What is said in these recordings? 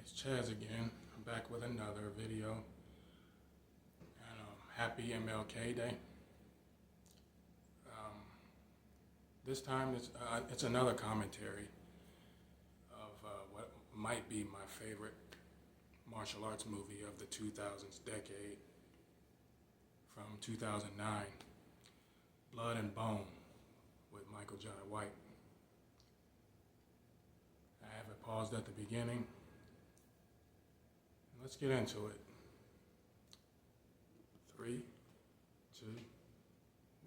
It's Chaz again. I'm back with another video. And, happy MLK Day. This time it's another commentary of what might be my favorite martial arts movie of the 2000s decade, from 2009, Blood and Bone with Michael Jai White. I have it paused at the beginning. Let's get into it. 3, 2,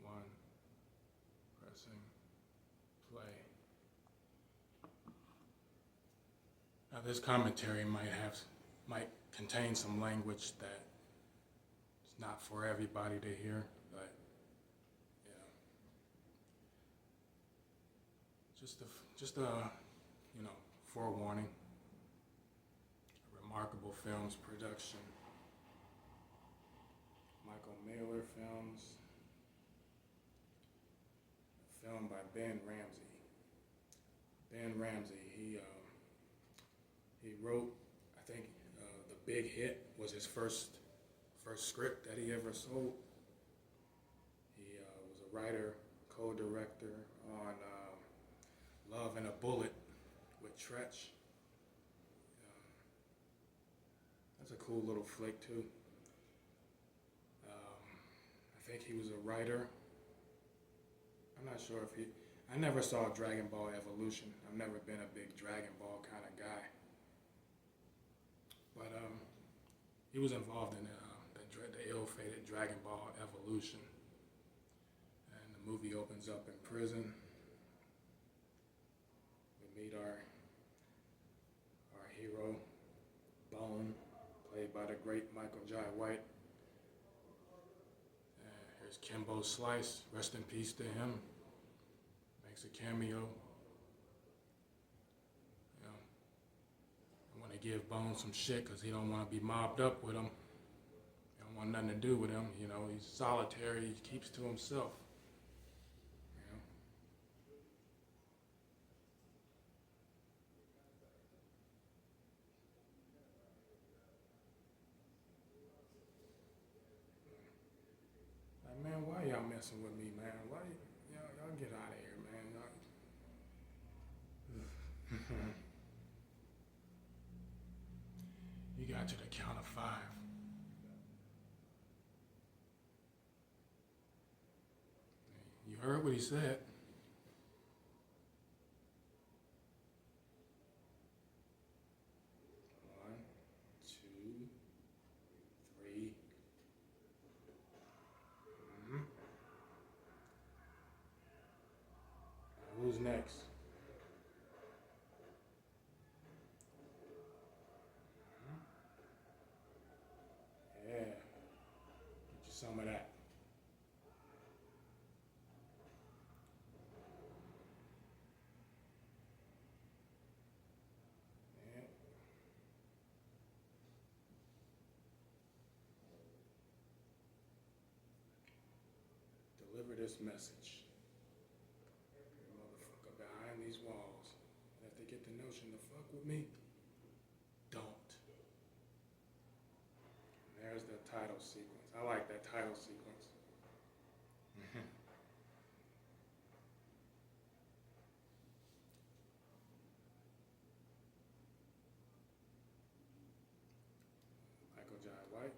1, pressing play. Now this commentary might contain some language that is not for everybody to hear, but yeah, just a forewarning. Remarkable Films production. Michael Mailer Films. A film by Ben Ramsey. Ben Ramsey, he wrote, I think, The Big Hit was his first script that he ever sold. He was a writer, co-director on Love and a Bullet with Tretch. That's a cool little flick too. I think he was a writer. I'm not sure if I never saw Dragon Ball Evolution. I've never been a big Dragon Ball kind of guy. But he was involved in the ill-fated Dragon Ball Evolution. And the movie opens up in prison. We meet our hero, Bone, played by the great Michael Jai White. Here's Kimbo Slice, rest in peace to him. Makes a cameo. I want to give Bone some shit because he don't want to be mobbed up with him. He don't want nothing to do with him. He's solitary. He keeps to himself. Man, why y'all messing with me, man? Why y'all get out of here, man? You got to the count of 5. You heard what he said. 1, 2, 3. Who's next? Yeah. Get you some of that. Yeah. Deliver this message. Motherfucker behind these walls. And if they get the notion to fuck with me, don't. And there's the title sequence. I like that title sequence. Michael Jai White.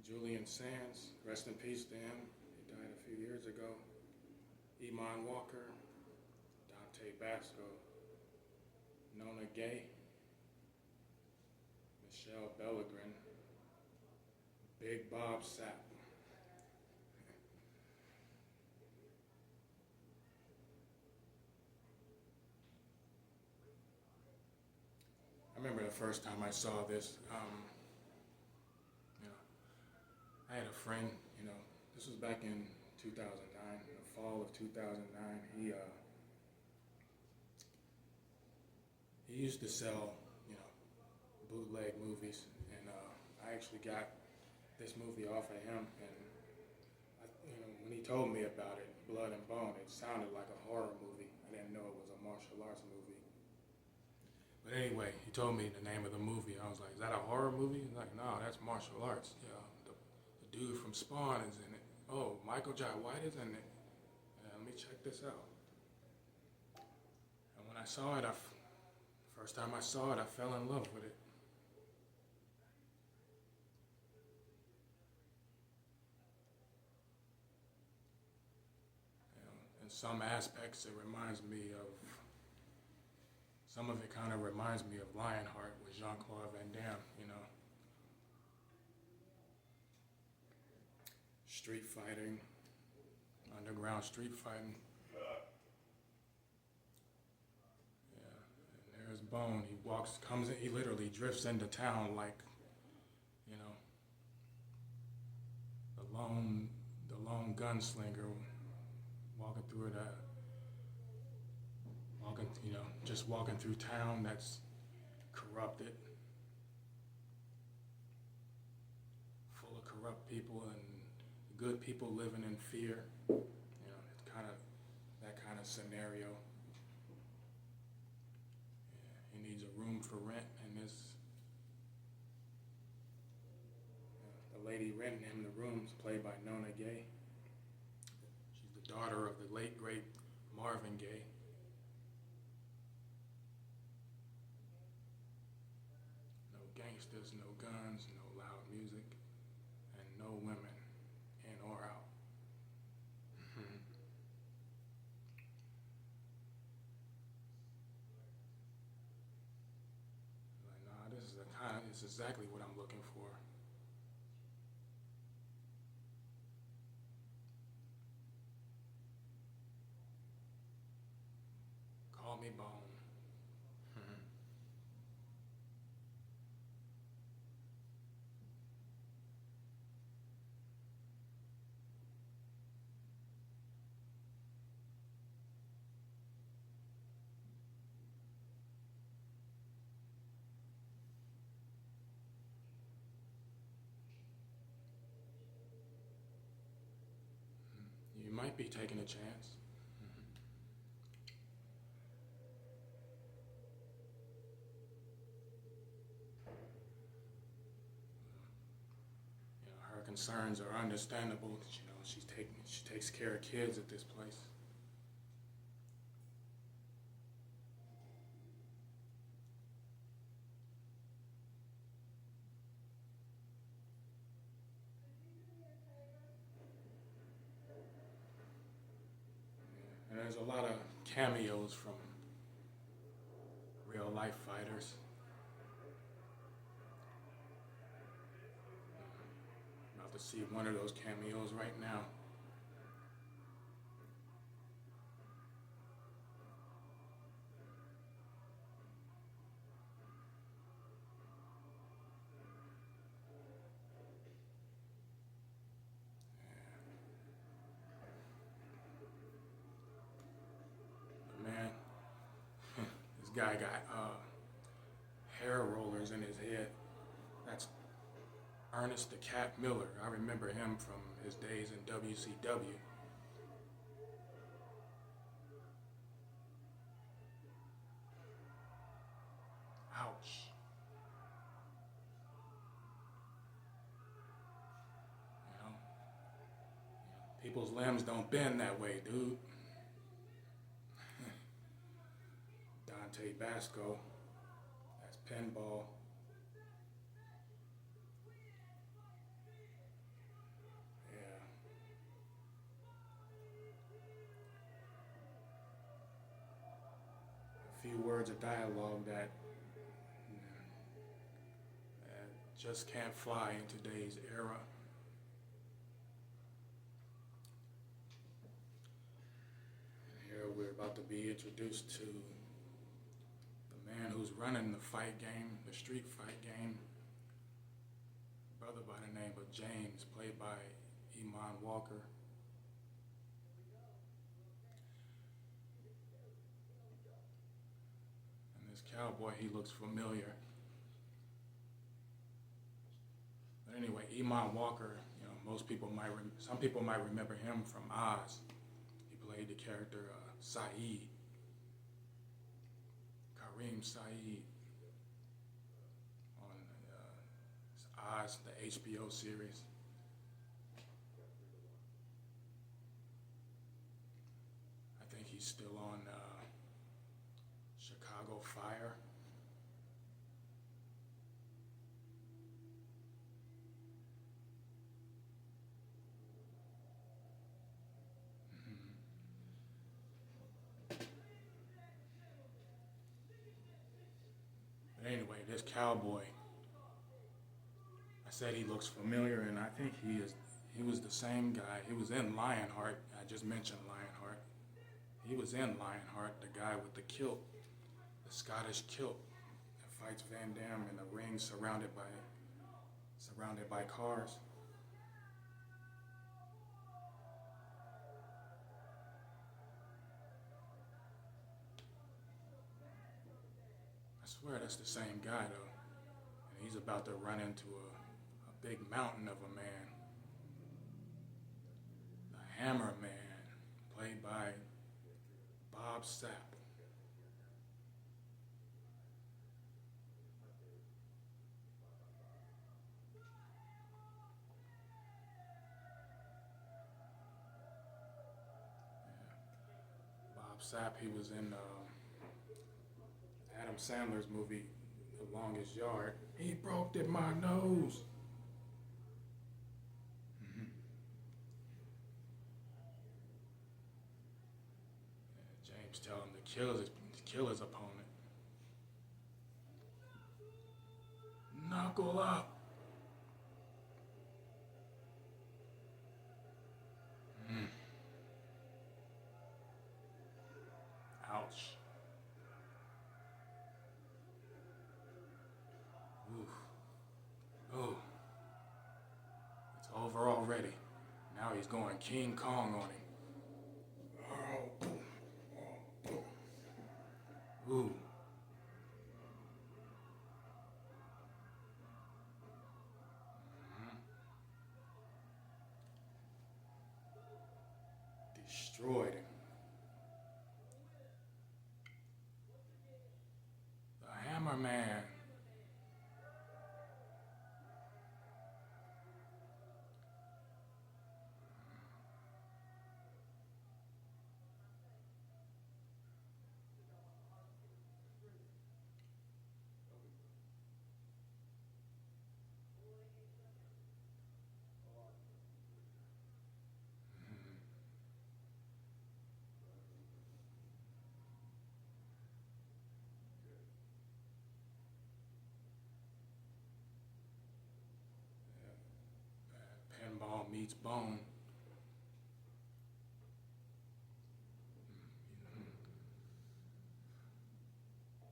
Julian Sands, rest in peace to him. He died a few years ago. Iman Walker, Dante Basco, Nona Gay, Michelle Bellegrin, Big Bob Sapp. I remember the first time I saw this. I had a friend. This was back in 2009, in the fall of 2009. He used to sell, bootleg movies, and I actually got this movie off of him. And when he told me about it, Blood and Bone, it sounded like a horror movie. I didn't know it was a martial arts movie. But anyway, he told me the name of the movie. I was like, is that a horror movie? He's like, no, that's martial arts. Yeah, the dude from Spawn is in it. Oh, Michael Jai White is in it. Yeah, let me check this out. And when I saw it, first time I saw it, I fell in love with it. You know, in some aspects, some of it kind of reminds me of Lionheart with Jean-Claude Van Damme, you know. Street fighting, underground street fighting. Yeah, and there's Bone. He literally drifts into town like, you know, the lone gunslinger walking through just walking through town that's corrupted, full of corrupt people and good people living in fear. You know, it's kind of that kind of scenario. Yeah, he needs a room for rent, and the lady renting him the room's played by Nona Gay. She's the daughter of the late great Marvin Gaye. No gangsters, no guns, no loud music, and no women in or out. Like, nah, this is exactly what I'm looking for. Call me Bone. You might be taking a chance. You know, her concerns are understandable. You know, she takes care of kids at this place. And there's a lot of cameos from real life fighters. I'm about to see one of those cameos right now. But man, this guy got hair rollers in his head. That's Ernest the Cat Miller. I remember him from his days in WCW. Ouch. You know, people's limbs don't bend that way, dude. Dante Basco. That's pinball. Yeah. A few words of dialogue that just can't fly in today's era. And here we're about to be introduced to the man who's running the fight game, the street fight game. A brother by the name of James, played by Iman Walker. And this cowboy, he looks familiar. But anyway, Iman Walker, you know, some people might remember him from Oz. He played the character Saeed, Kareem Saeed. Oz, the HBO series. I think he's still on Chicago Fire. But anyway, this cowboy, I said he looks familiar, and I think he was the same guy. He was in Lionheart. I just mentioned Lionheart. He was in Lionheart, the guy with the kilt, the Scottish kilt that fights Van Damme in a ring surrounded by cars. I swear that's the same guy though. And he's about to run into a big mountain of a man. The Hammer Man, played by Bob Sapp. Bob Sapp, he was in Adam Sandler's movie, The Longest Yard. He broke my nose. James tell him to kill his opponent. Knuckle up. Ouch. Oof. Oh. It's over already. Now he's going King Kong on him. Oh. Ooh. Destroyed him. The Hammer Man. Pinball meets bone.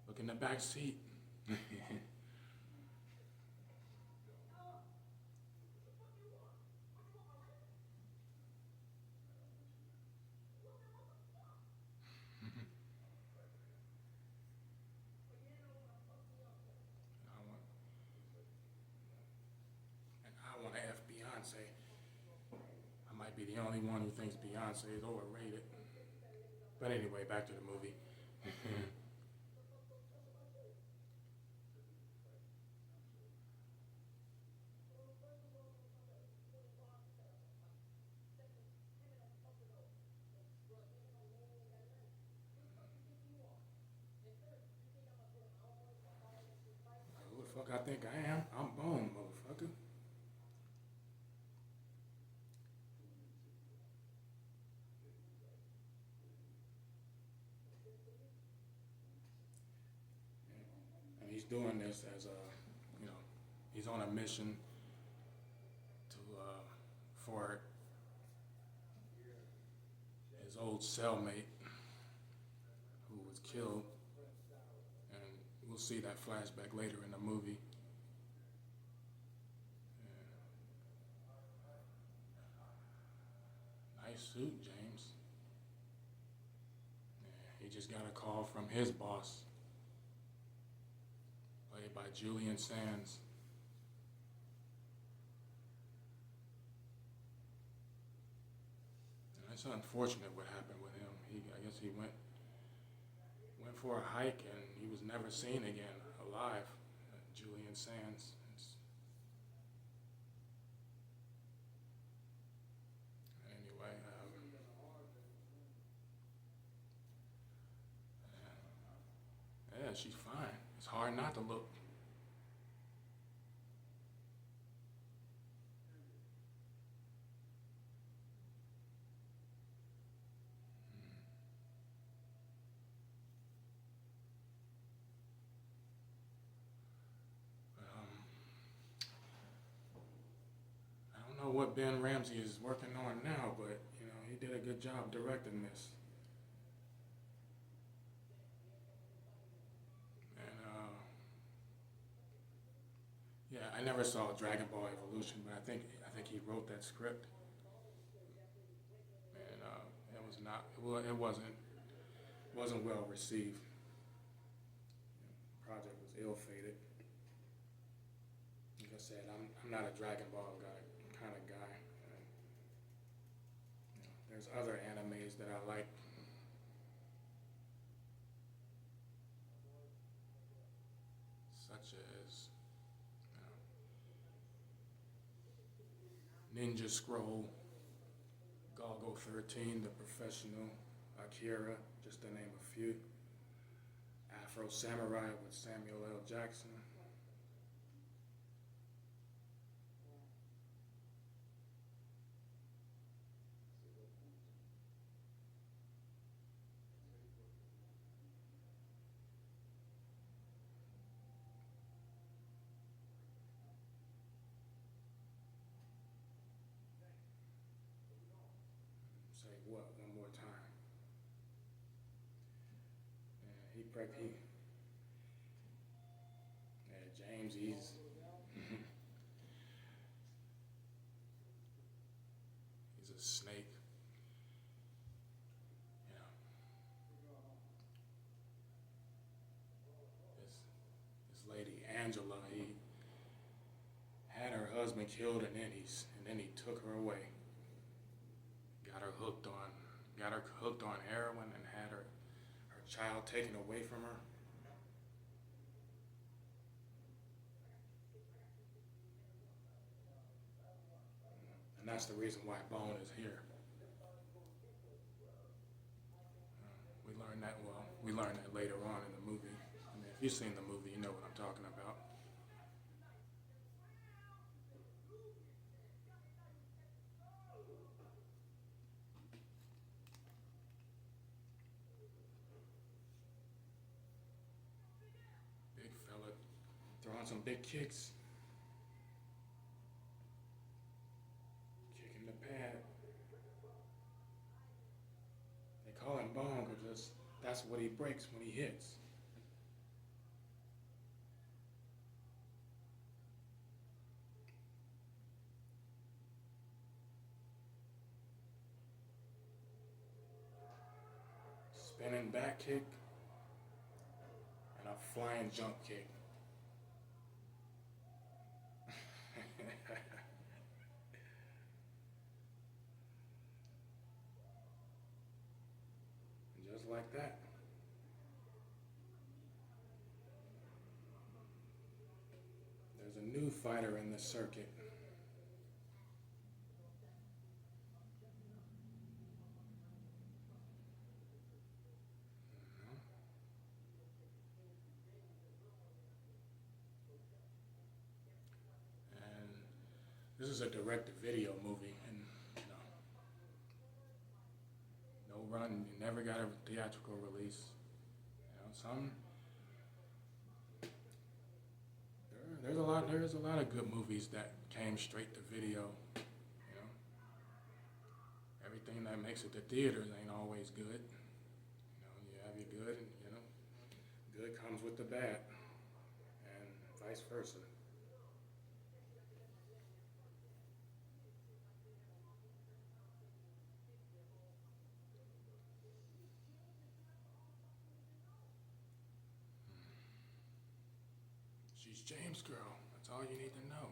Look in the back seat. I want to F Beyonce. I might be the only one who thinks Beyonce is overrated. But anyway, back to the movie. Who the fuck I think I am? I'm Bone, motherfucker. And he's doing this as he's on a mission to for his old cellmate who was killed, and we'll see that flashback later in the movie. Yeah. Nice suit, James. Yeah, he just got a call from his boss, played by Julian Sands. And it's unfortunate what happened with him. I guess he went for a hike and he was never seen again alive. Julian Sands. she's fine. It's hard not to look. Um, I don't know what Ben Ramsey is working on now, but you know he did a good job directing this. And yeah, I never saw Dragon Ball Evolution, but I think he wrote that script, and it was not well, it wasn't well received. The project was ill-fated. Like I said, I'm not a Dragon Ball guy kind of guy. And, there's other animes that I like. Such as Ninja Scroll, Golgo 13, The Professional, Akira, just to name a few. Afro Samurai with Samuel L. Jackson. Say what? One more time. He, yeah, James, he's a snake. You know, this lady Angela, he had her husband killed, and then he took her away. Got her hooked on, got her hooked on heroin, and had her child taken away from her. And that's the reason why Bone is here. We learned that later on in the movie. I mean, if you've seen the movie, you know what I'm talking about. Big fella throwing some big kicks, kicking the pad. They call him Bone because that's what he breaks when he hits. Spinning back kick and a flying jump kick. Just like that. There's a new fighter in the circuit. And this is a direct-to-video movie, and you know, no run, never got a theatrical release. Some there's a lot of good movies that came straight to video. You know, everything that makes it to theaters ain't always good. You have your good, and good comes with the bad, and vice versa. She's James' girl. That's all you need to know.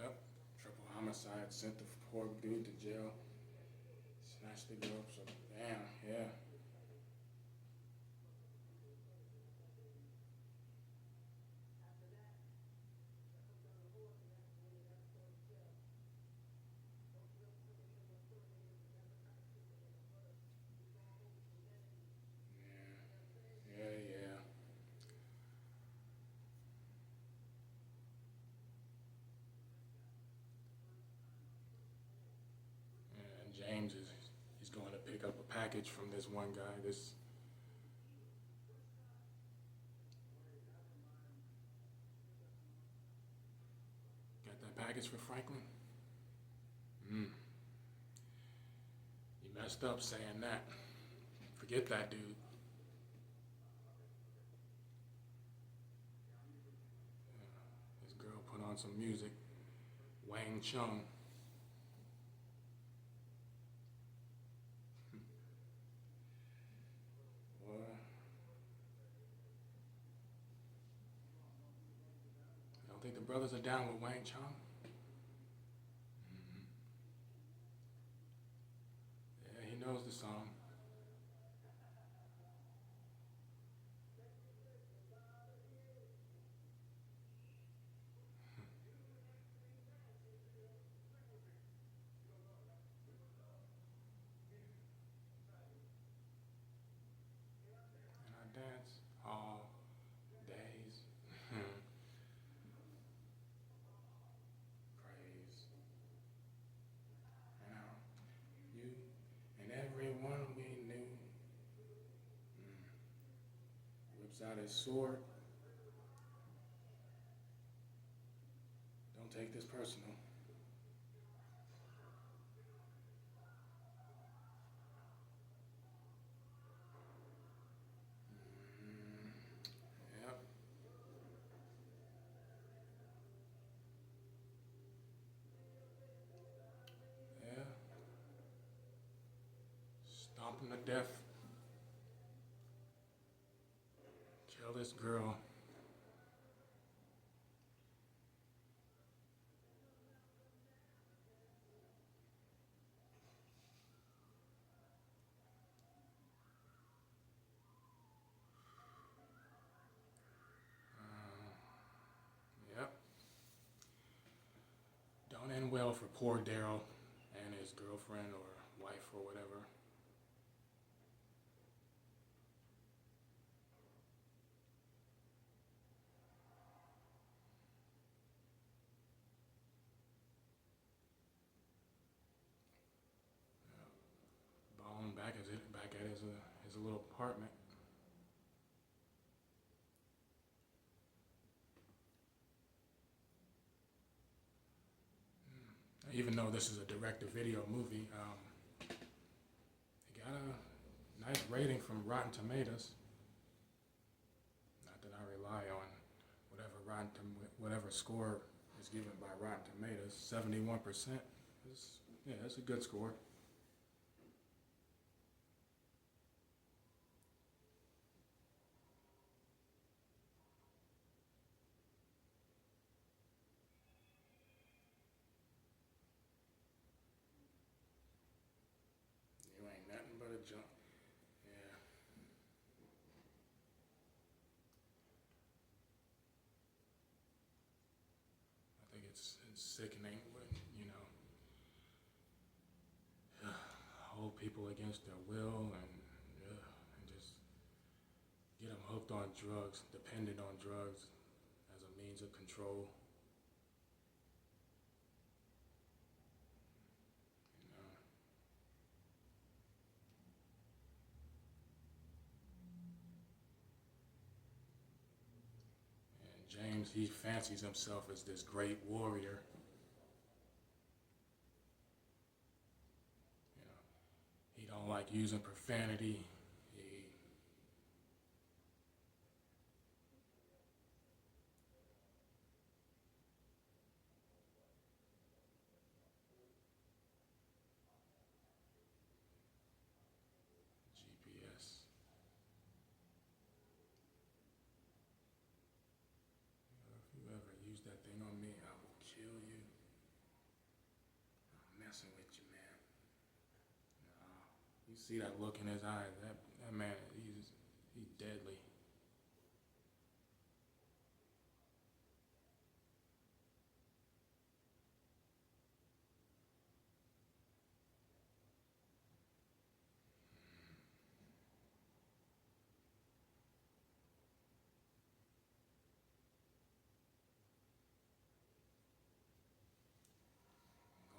Yep. Triple homicide, sent the poor dude to jail, snatched the girl up. So damn, yeah. package from this one guy. This got that package for Franklin. Mm, you messed up saying that. Forget that dude. This girl put on some music. Wang Chung. Boy, I don't think the brothers are down with Wang Chung. Mm-hmm. Yeah, he knows the song. And I dance all days. Praise. You know, you and everyone we knew. Whips out his sword. Don't take this personal. Yep. Yeah. Stomp him to death. Kill this girl. Yep. Don't end well for poor Daryl and his girlfriend or wife or whatever. Bone back at his little apartment. Even though this is a direct-to-video movie, it got a nice rating from Rotten Tomatoes. Not that I rely on whatever score is given by Rotten Tomatoes. 71%. Yeah, that's a good score. You ain't nothing but a junk. Yeah, I think it's sickening when hold people against their will and just get them hooked on drugs, dependent on drugs as a means of control. You know, and James, he fancies himself as this great warrior. You know, he don't like using profanity. He, GPS. If you ever use that thing on me, I will kill you. I'm messing with you, man. Nah. You see that look in his eyes? That man, he's deadly.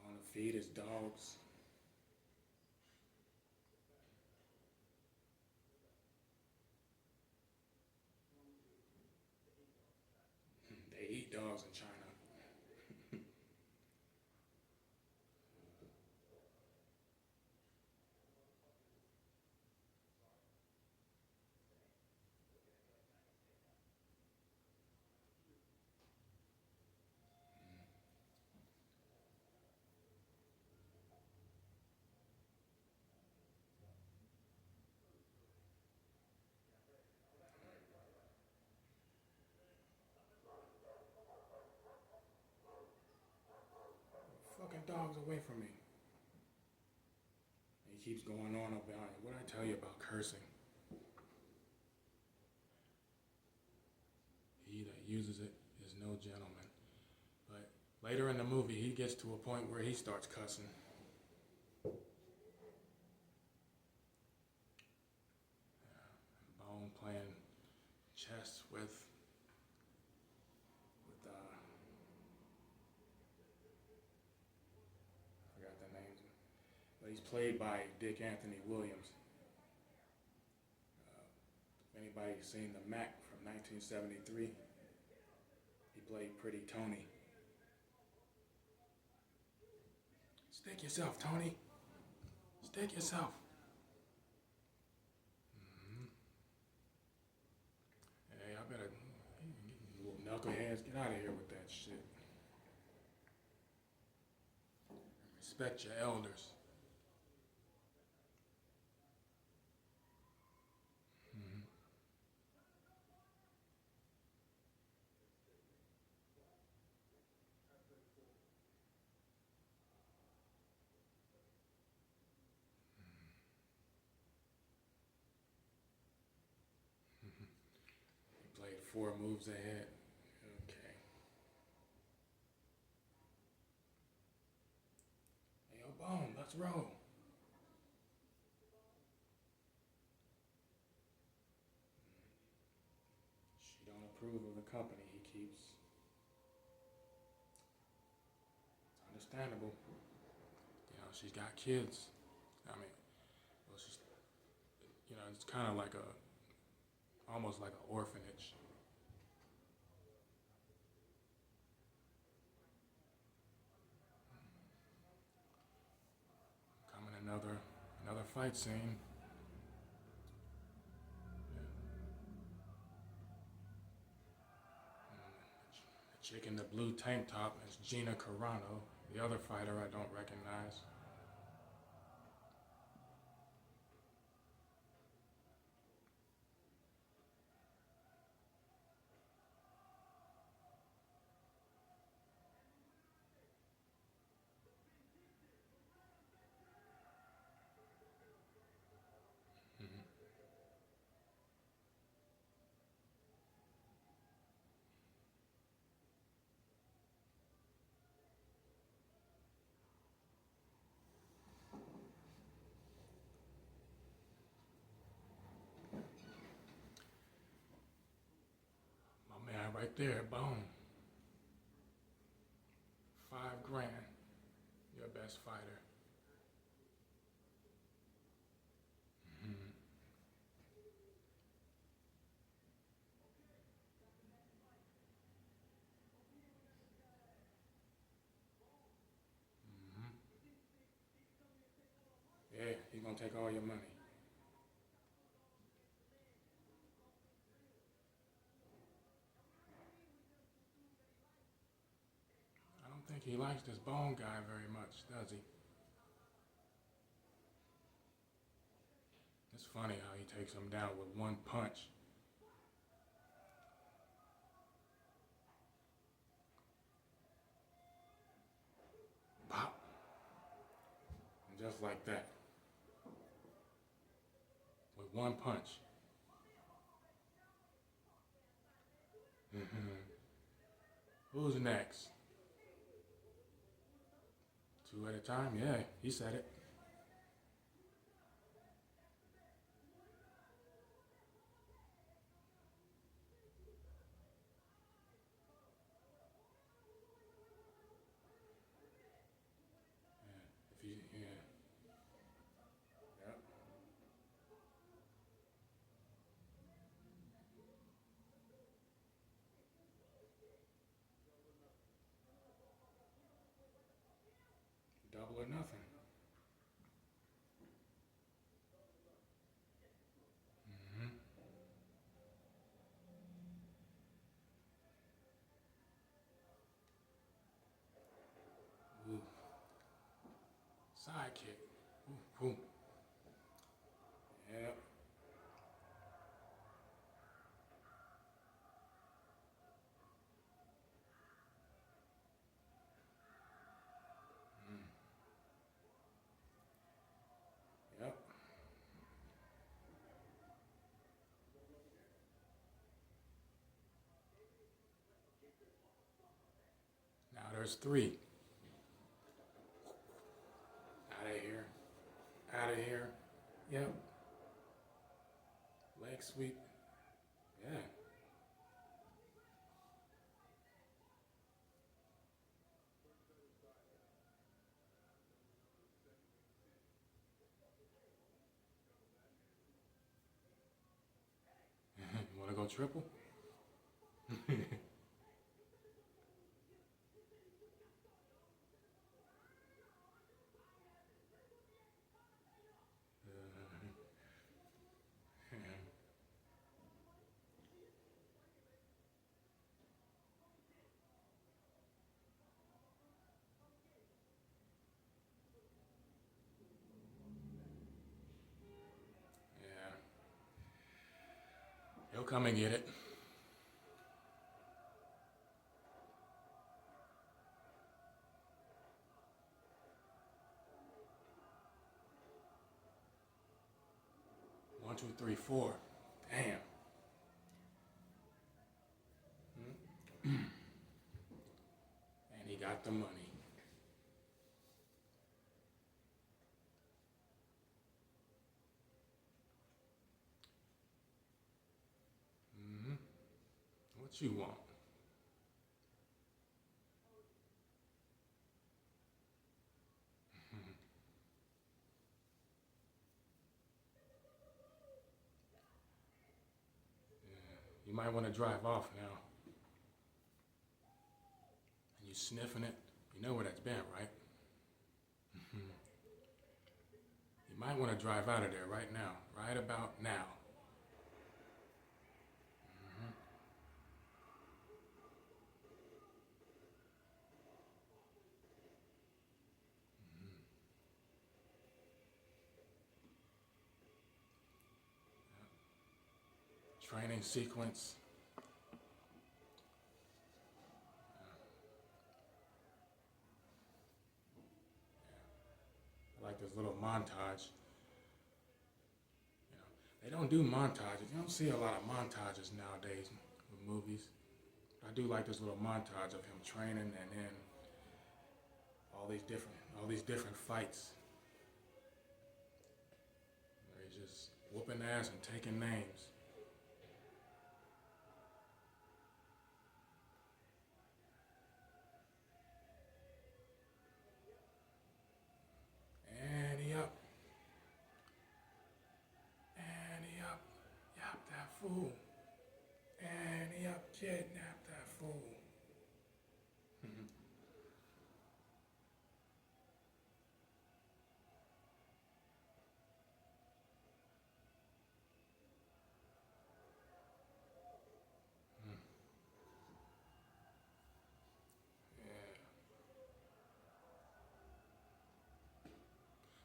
Going to feed his dogs. dogs away from me. And he keeps going on about it. What did I tell you about cursing? He that uses it is no gentleman. But later in the movie, he gets to a point where he starts cussing. Bone playing chess with I forgot the names, but he's played by Dick Anthony Williams. If anybody's seen The Mac from 1973, he played Pretty Tony. Stick yourself, Tony. Stick yourself. Hey, I better, you little knuckleheads, get out of here with that shit. Respect your elders. He played 4 moves ahead. Okay. Hey, yo, Bone, let's roll. She don't approve of the company he keeps. It's understandable. You know, she's got kids. I mean, well, she's, you know, it's kind of like almost like an orphanage. Coming another fight scene. The chick in the blue tank top is Gina Carano. The other fighter I don't recognize. My man right there, Bone. $5,000. Your best fighter. Yeah, he's gonna take all your money. I don't think he likes this Bone guy very much, does he? It's funny how he takes him down with one punch. Pop. And just like that. With one punch. Who's next? 2 at a time? Yeah, he said it. If you, yeah. Yep. Double or nothing. Ooh. Side kick. Ooh, ooh. Yep. There's three. Out of here. Out of here. Yep. Leg sweep. Yeah. You want to go triple? Yeah. He'll come and get it. One, two, three, four. Damn. And he got the money. What you want? You might want to drive off now. And you sniffing it. You know where that's been, right? You might want to drive out of there right now. Right about now. Training sequence. I like this little montage. You know, they don't do montages. You don't see a lot of montages nowadays with movies. I do like this little montage of him training and then all these different fights. Where he's just whooping ass and taking names. And he up. And he up. Yap that fool. And he up kidnap that fool. Yeah.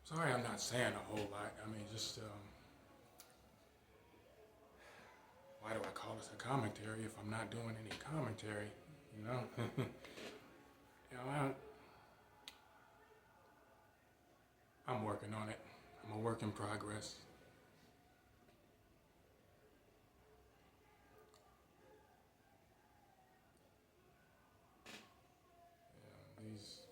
Sorry I'm not saying a whole lot. I mean, just, why do I call this a commentary if I'm not doing any commentary? You know? You know, I'm working on it. I'm a work in progress. These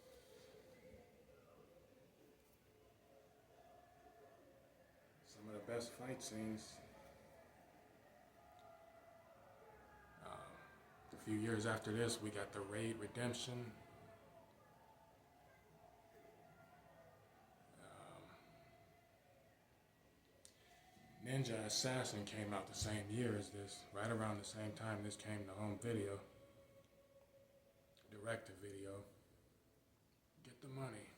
some of the best fight scenes. A few years after this, we got the Raid Redemption. Ninja Assassin came out the same year as this, right around the same time this came to home video, direct-to-video. Get the money.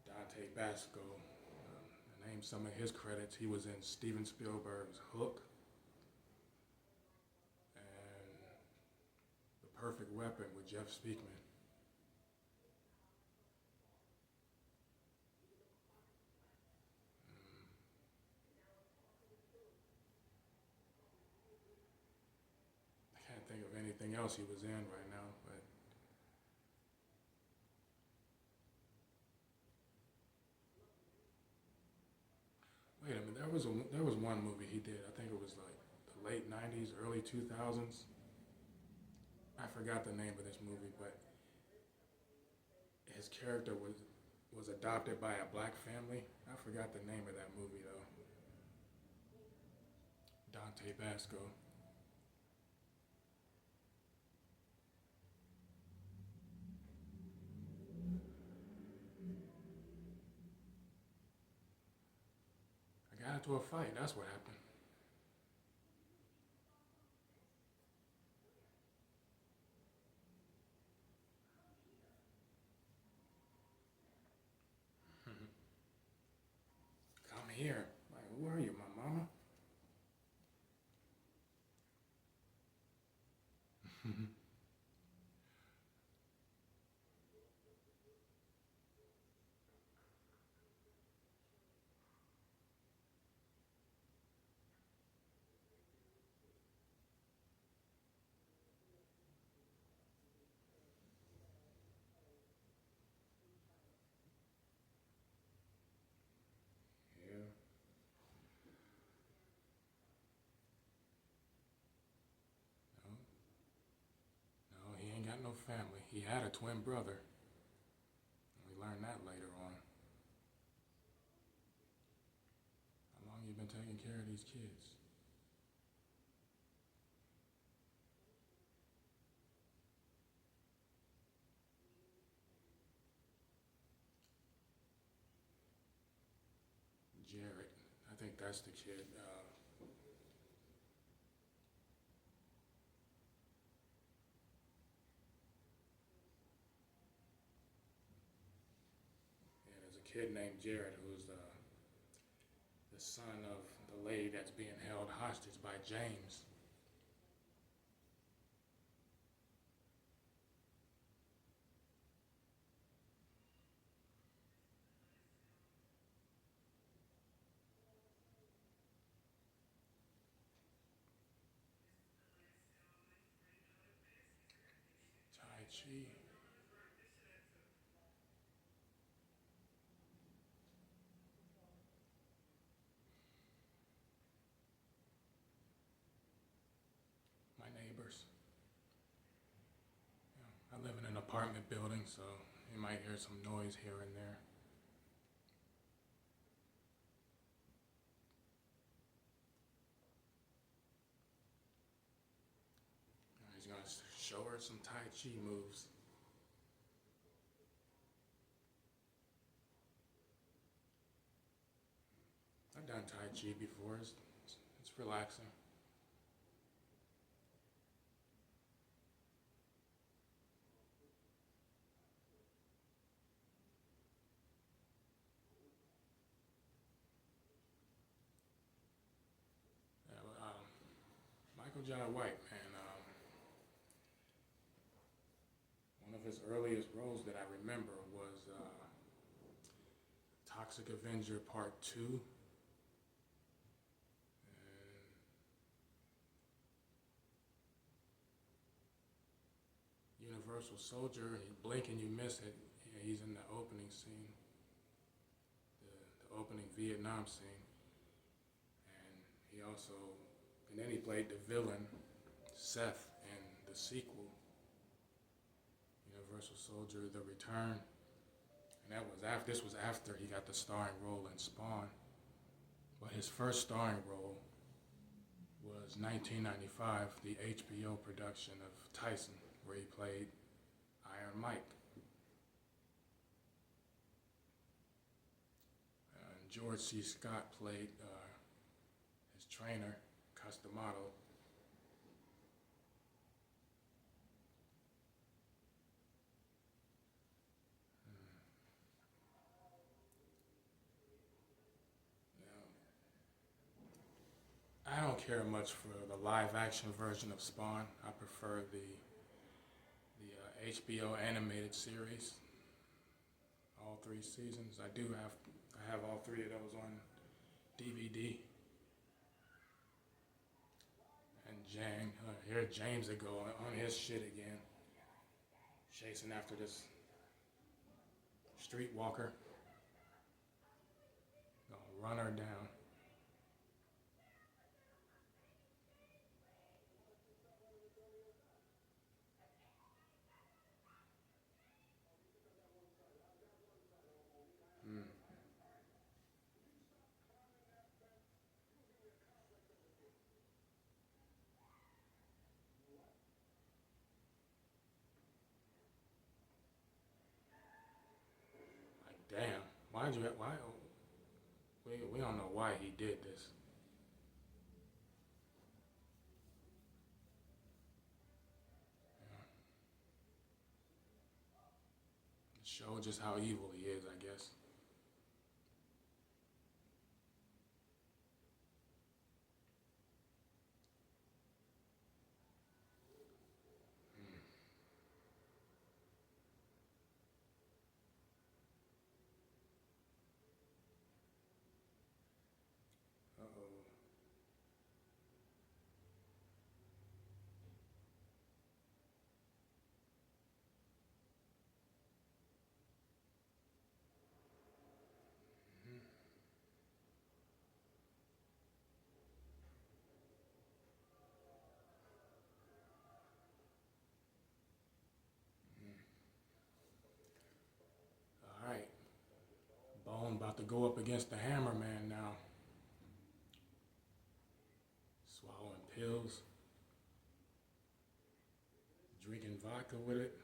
Dante Basco, to name some of his credits, he was in Steven Spielberg's Hook and The Perfect Weapon with Jeff Speakman. I can't think of anything else he was in right now, but wait a minute, there there was one movie he did. I think it was like the late '90s, early 2000s. I forgot the name of this movie, but his character was adopted by a black family. I forgot the name of that movie though. Dante Basco. I got into a fight. That's what happened. Come here. Like, who are you, my mama? Yeah. No, no, he ain't got no family. He had a twin brother. We learned that later on. How long you been taking care of these kids? Jared. I think that's the kid. Yeah, there's a kid named Jared who's the son of the lady that's being held hostage by James. Tai Chi. My neighbors. Yeah, I live in an apartment building, so you might hear some noise here and there. He's gonna show her some Tai Chi moves. I've done Tai Chi before. It's relaxing. Yeah, Michael Jai White, man. One of his earliest roles that I remember was Toxic Avenger Part 2. And Universal Soldier, you blink and you miss it. Yeah, he's in the opening scene, the opening Vietnam scene. And he also, and then he played the villain, Seth, in the sequel, Universal Soldier: The Return. And this was after he got the starring role in Spawn. But his first starring role was 1995, the HBO production of Tyson, where he played Iron Mike. And George C. Scott played his trainer, Customato. I don't care much for the live action version of Spawn. I prefer the HBO animated series, all three seasons. I have all three of those on DVD. And here James would go on his shit again, chasing after this streetwalker, gonna run her down. Mm. Like, damn, why'd you, why, we don't know why he did this. It showed just how evil he is, I guess. Uh-oh. All right, Bone about to go up against the Hammer Man now. Swallowing pills, drinking vodka with it,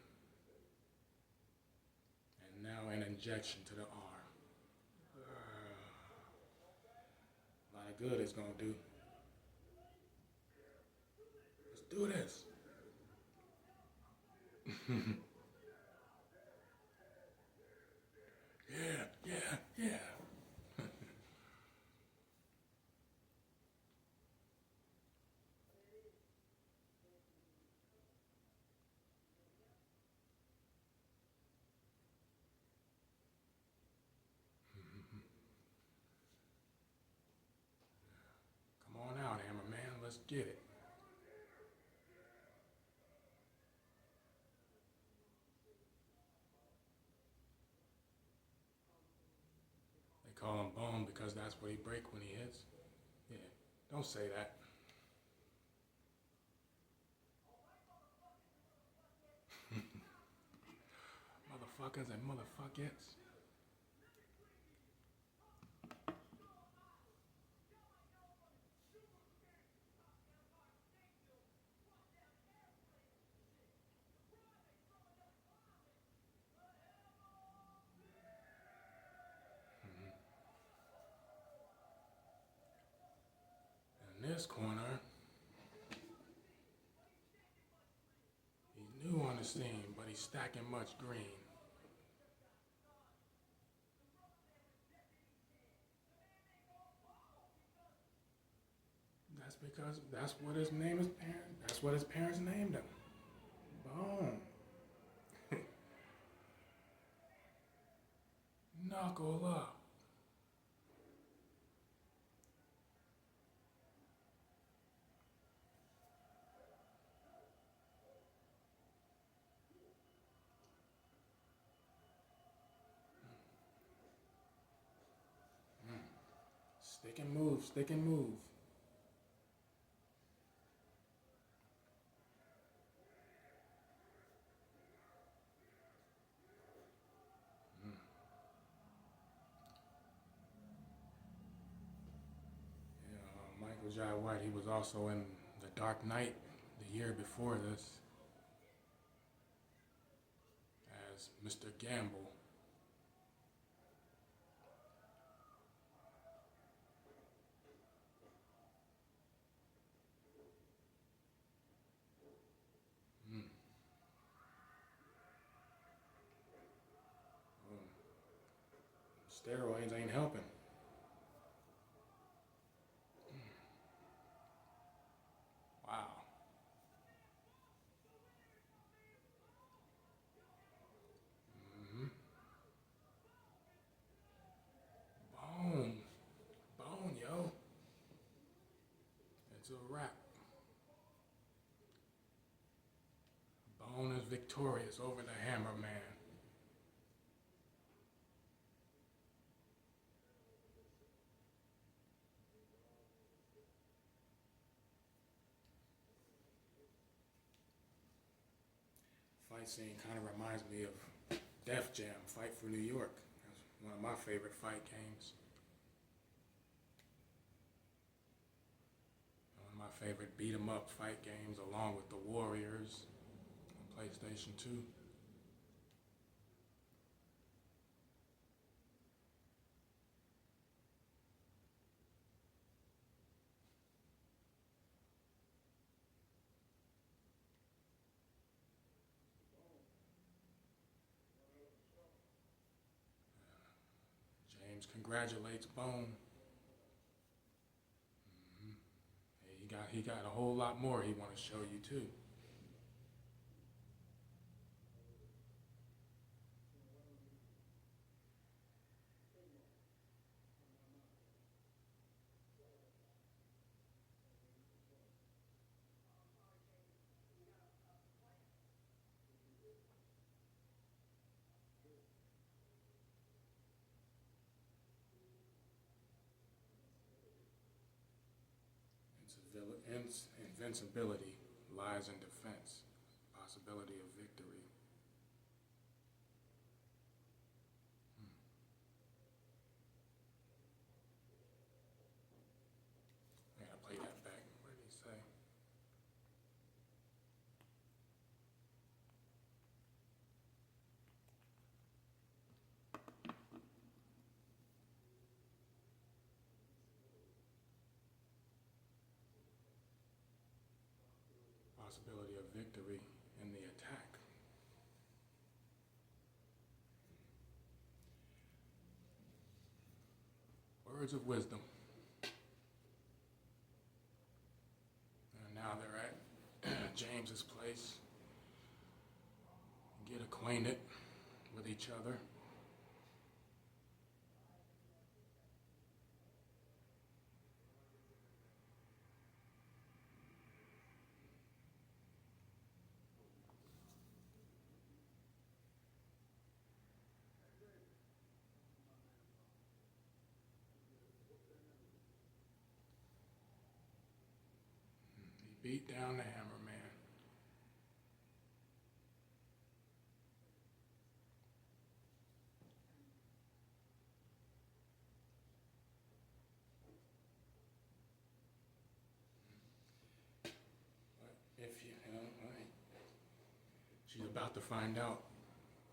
and now an injection to the arm. A lot of good it's gonna do. Let's do this. Yeah, yeah, yeah. Come on out, Hammer Man. Let's get it. They call him Bone because that's what he break when he hits. Yeah, don't say that. Motherfuckers and motherfuckets. In this corner, he's new on the scene, but he's stacking much green. That's because that's what his name is. That's what his parents named him. Bone. Knuckle up. Stick and move. Stick and move. Yeah, Michael Jai White. He was also in The Dark Knight the year before this as Mr. Gamble. Mm. Steroids ain't helping. Wow. Mm-hmm. Bone. Bone, yo. It's a wrap. Bone is victorious over the Hammer Man. Fight scene kind of reminds me of Def Jam, Fight for New York. one of my favorite fight games. One of my favorite beat 'em up fight games, along with the Warriors on PlayStation 2. James congratulates Bone. Hey, he got a whole lot more he want to show you too. Invincibility lies in defense, possibility of victory. I gotta play that back. What did he say? Possibility of victory in the attack. Words of wisdom. And now they're at James's place. Get acquainted with each other. He beat down the Hammer Man. But if you know, right, she's about to find out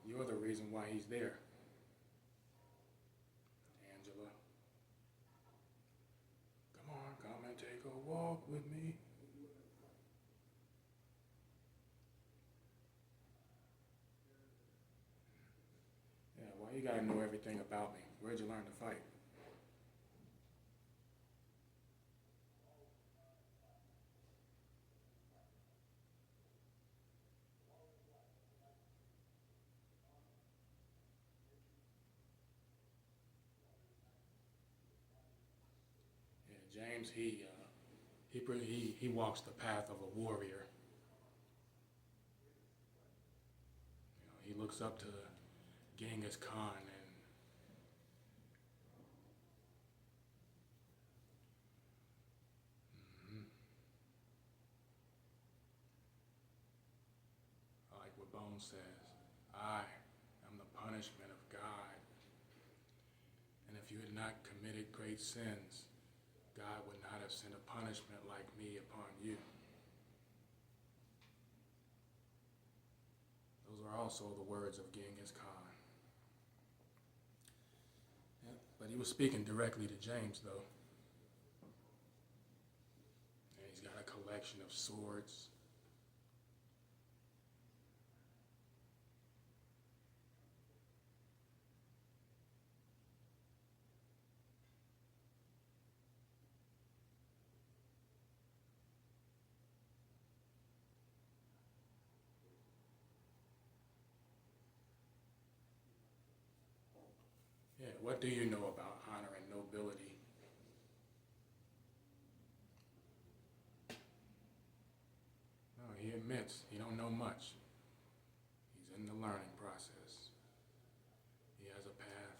you're the reason why he's there. Angela, come and take a walk with me. Yeah, why you gotta know everything about me? Where'd you learn to fight? Yeah, James, he walks the path of a warrior. You know, he looks up to Genghis Khan and like what Bones says, I am the punishment of God. And if you had not committed great sins, God would not have sent a punishment like me upon you. Those are also the words of Genghis Khan. Yeah, but he was speaking directly to James, though. And he's got a collection of swords. Yeah, what do you know about honor and nobility? No, he admits he don't know much. He's in the learning process. He has a path,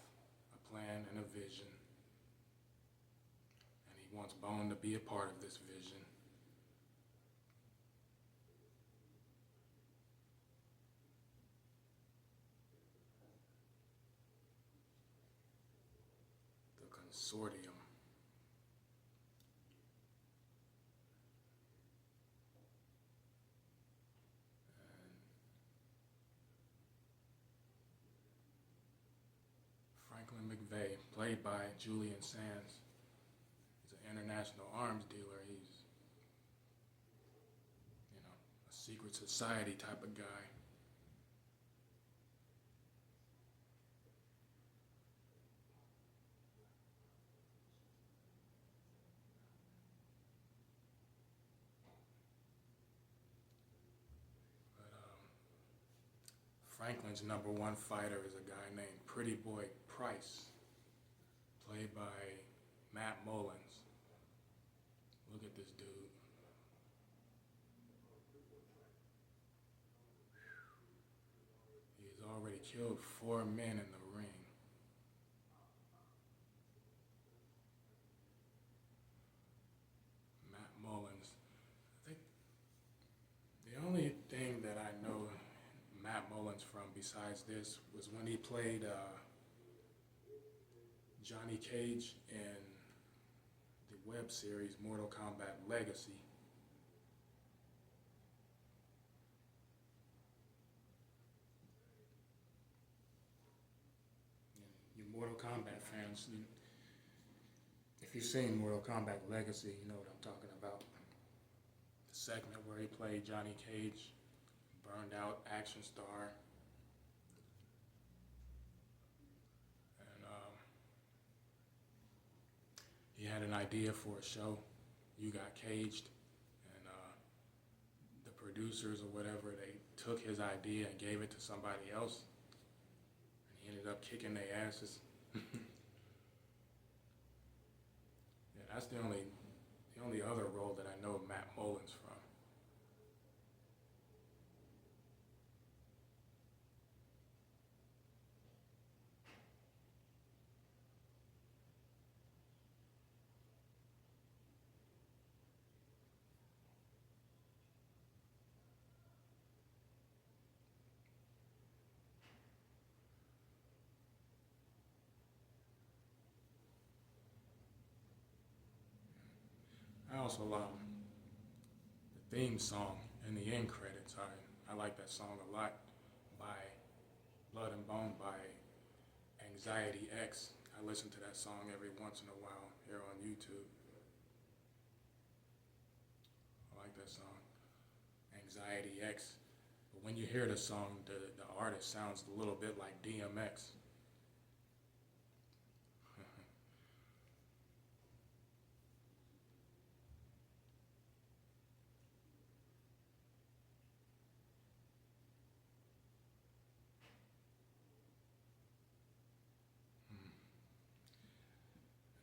a plan, and a vision. And he wants Bone to be a part of this vision. Consortium. Franklin McVeigh, played by Julian Sands. He's an international arms dealer. He's, a secret society type of guy. But Franklin's number one fighter is a guy named Pretty Boy Price, played by Matt Mullins. Look at this dude. He's already killed 4 men in the ring. Matt Mullins. I think the only thing that I know Matt Mullins from besides this was when he played Johnny Cage in the web series Mortal Kombat Legacy. You Mortal Kombat fans, if you've seen Mortal Kombat Legacy, you know what I'm talking about. The segment where he played Johnny Cage, burned out action star. And he had an idea for a show, You Got Caged. And the producers or whatever, they took his idea and gave it to somebody else. And he ended up kicking their asses. Yeah, that's the only other role that I know Matt Mullins from. I also the theme song in the end credits. I like that song a lot, by Blood and Bone by Anxiety X. I listen to that song every once in a while here on YouTube. I like that song, Anxiety X. But when you hear the song, the artist sounds a little bit like DMX.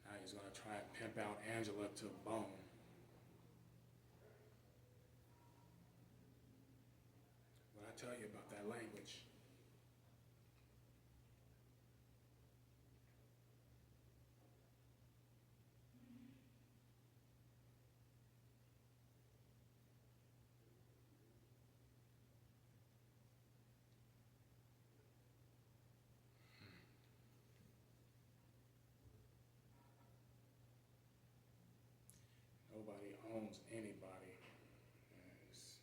Now he's gonna try and pimp out Angela to Bone. What I tell you about that language? Nobody owns anybody. Yes.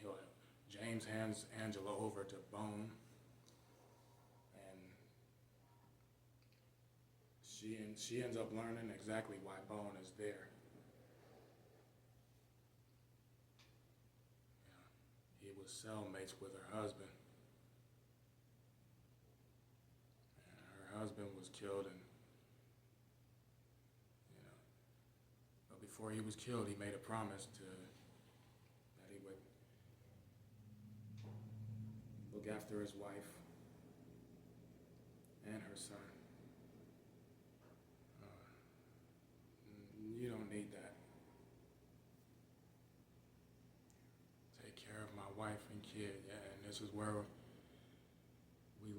So James hands Angela over to Bone, and she ends up learning exactly why Bone is there. Yeah. He was cellmates with her husband, and her husband was killed, and but before he was killed, he made a promise that he would look after his wife and her son. You don't need that. Take care of my wife and kid. Yeah, and this is where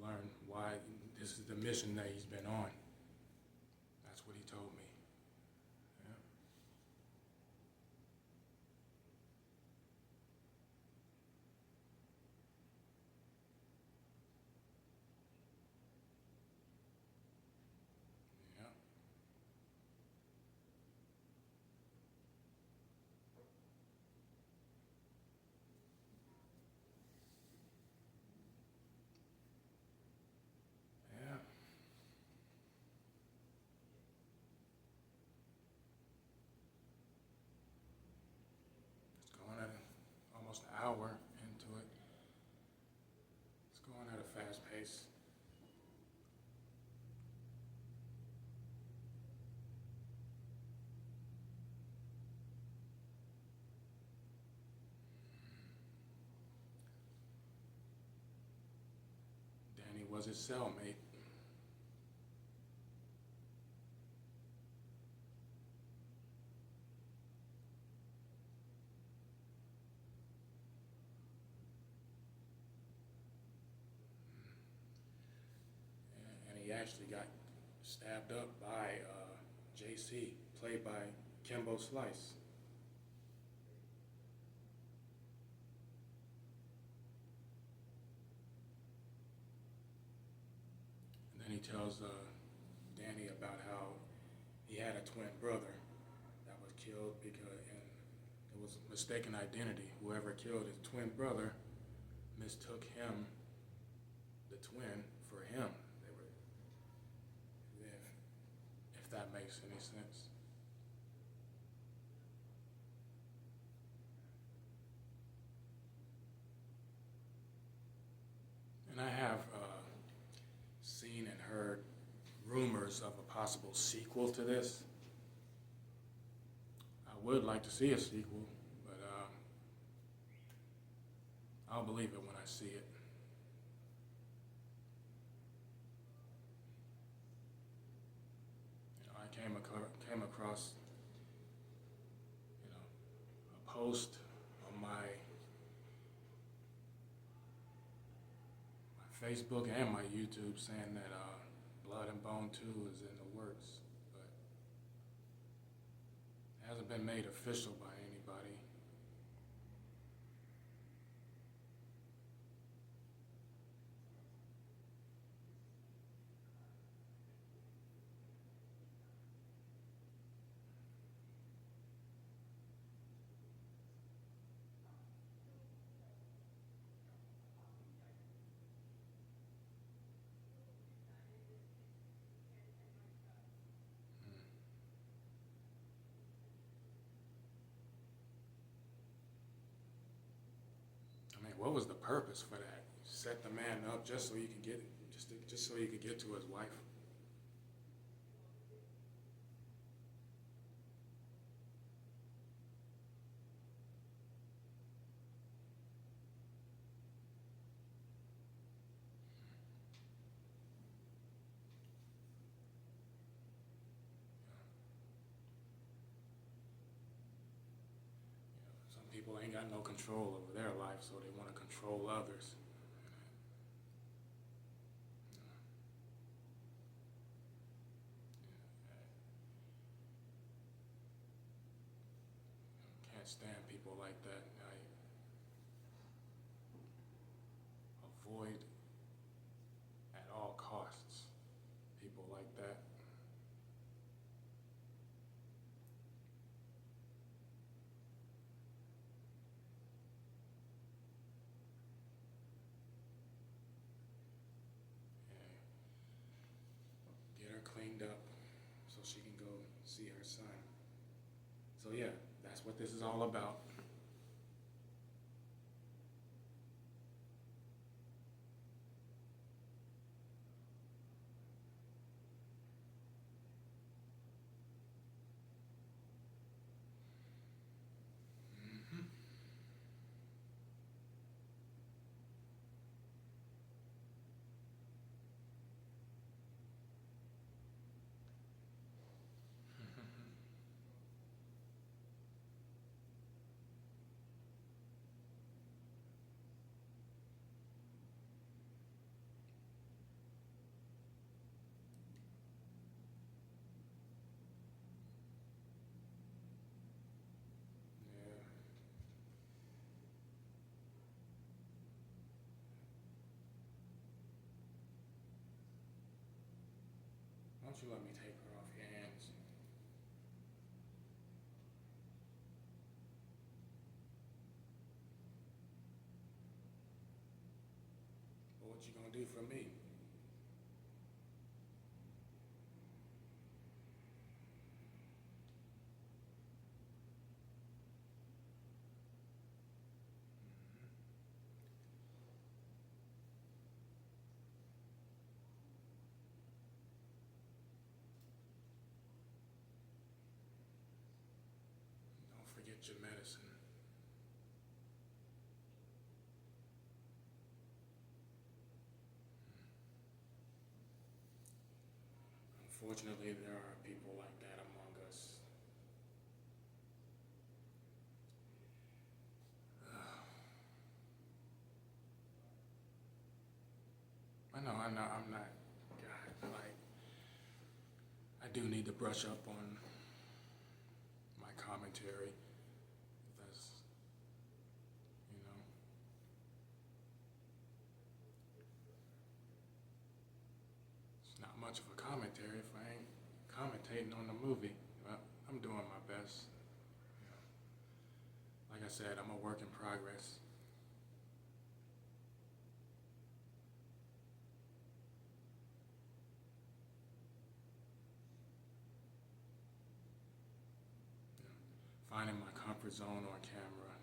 learn why this is the mission that he's been on. That's what he told me. Yeah. Yeah. Yeah. It's going at almost an hour into it. It's going at a fast pace. Danny was his cellmate. And he actually got stabbed up by JC, played by Kimbo Slice. And then he tells Danny about how he had a twin brother that was killed because and it was mistaken identity. Whoever killed his twin brother mistook him, the twin, for him. They were, if that makes any sense. And I have seen and heard rumors of a possible sequel to this. I would like to see a sequel, but I'll believe it when I see it. I came across, a post on my Facebook and my YouTube saying that Blood and Bone 2 is in the works, but it hasn't been made official by anybody. I mean, what was the purpose for that? Set the man up just so you could get just so you could get to his wife. Some people ain't got no control over their life, so they want to control others. Can't stand people like that. I avoid at all costs people like that. Yeah. Get her cleaned up so she can go see her son. So yeah, that's what this is all about. Mm-hmm. don't you let me take her off your hands? Well, what you gonna do for me? Don't forget your medicine. Unfortunately, there are people like that among us. I know, I'm not, God, like, I do need to brush up on my commentary. That's, you know, it's not much of a commentary if I ain't commentating on the movie. Well, I'm doing my best. You know. Like I said, I'm a work in progress. You know, finding my comfort zone on camera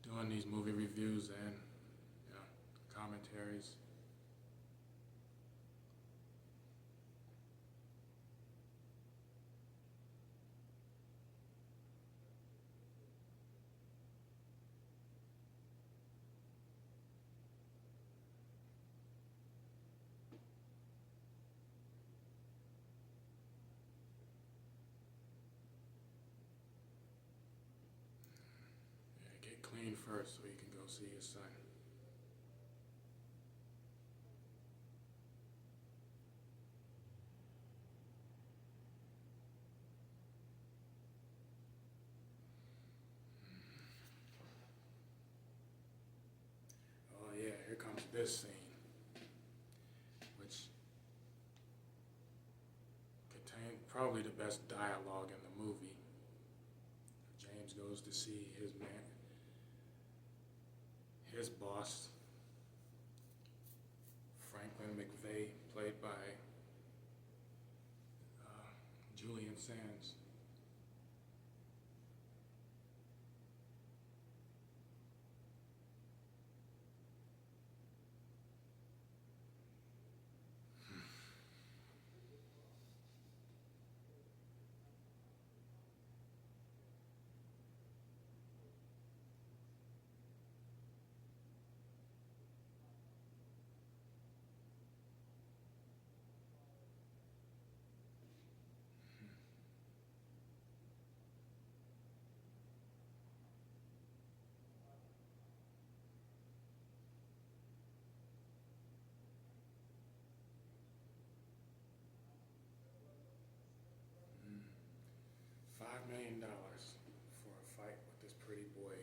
and doing these movie reviews and you know, commentaries. Yeah, get clean first so you can go see your son. Oh yeah, here comes this scene, which contained probably the best dialogue in the movie. James goes to see his boss, Franklin McVeigh, played by Julian Sands. 5 million for a fight with this pretty boy.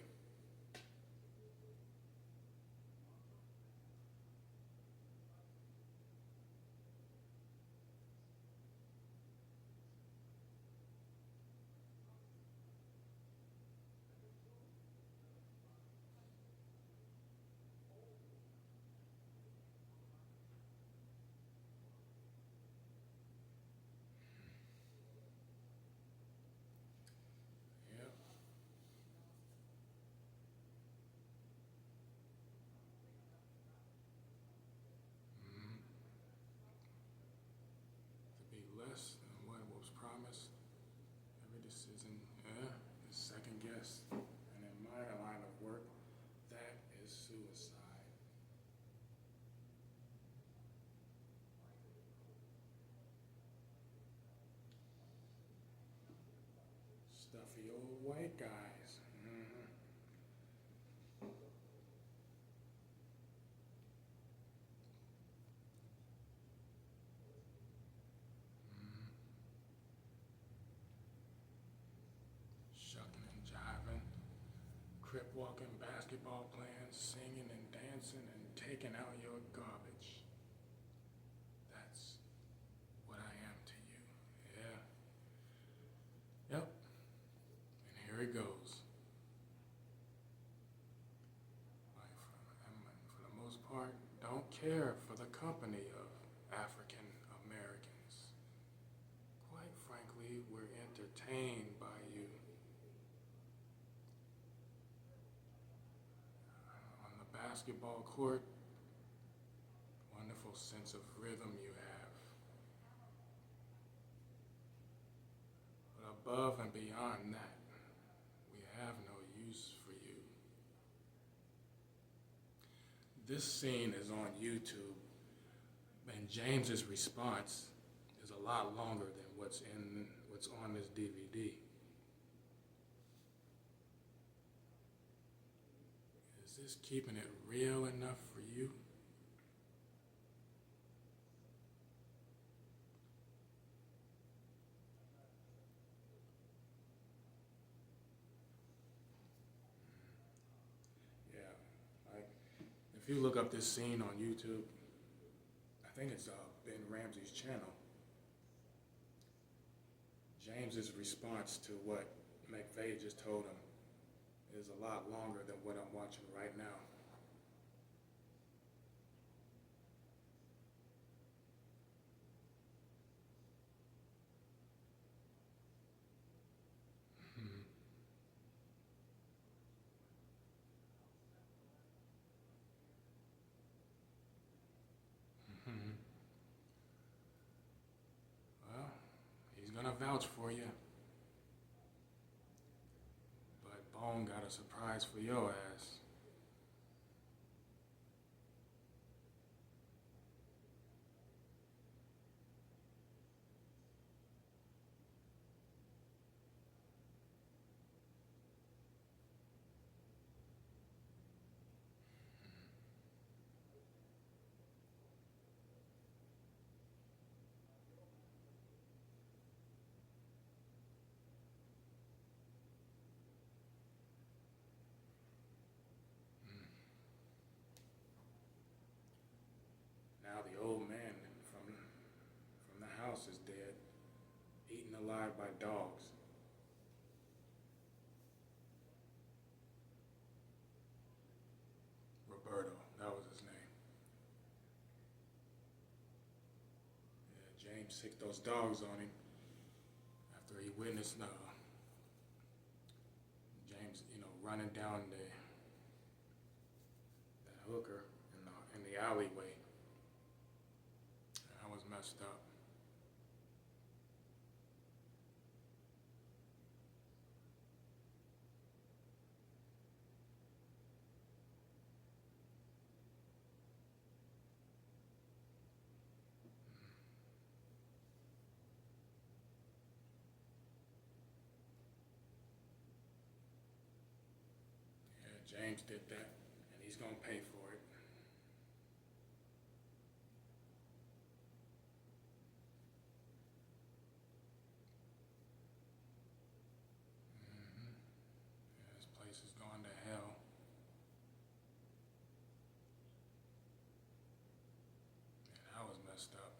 Yep. Mm-hmm. To be less than what was promised, every decision, is second guessed. And in my line of work, that is suicide. Stuffy old white guys. Mm-hmm. Mm-hmm. Shucking and jiving, crip walking, basketball playing, singing and dancing and taking out your garbage. That's part, don't care for the company of African Americans. Quite frankly, we're entertained by you. On the basketball court, wonderful sense of rhythm you have. But above and beyond that, we have no use for you. This scene is on YouTube, and James's response is a lot longer than what's on this DVD. Is this keeping it real enough for you? Yeah, like if you look up this scene on YouTube, I think it's Ben Ramsey's channel. James's response to what McVeigh just told him is a lot longer than what I'm watching right now. Well, he's gonna vouch for you. But Bone got a surprise for your ass. Now the old man from the house is dead, eaten alive by dogs. Roberto, that was his name. Yeah, James sicked those dogs on him after he witnessed James, running down that hooker in the alleyway. I was messed up. Yeah, James did that, and he's gonna pay for it. Yeah, this place is going to hell. Yeah, I was messed up.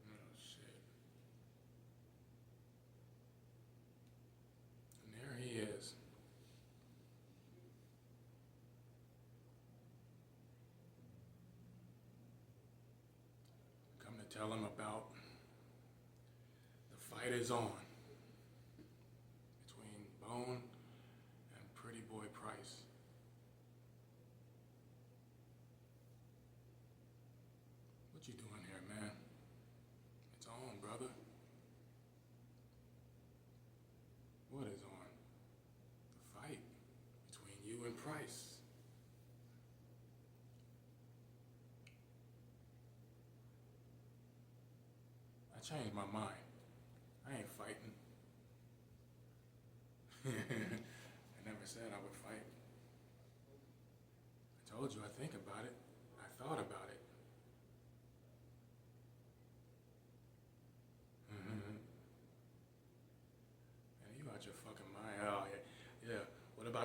Oh shit. And there he is. Come to tell him about the fight is on between Bone and Pretty Boy Price. What you doing here, man? It's on, brother. What is on? The fight between you and Price. I changed my mind. I ain't fighting. I never said I would fight. I told you I think about it. I thought about it.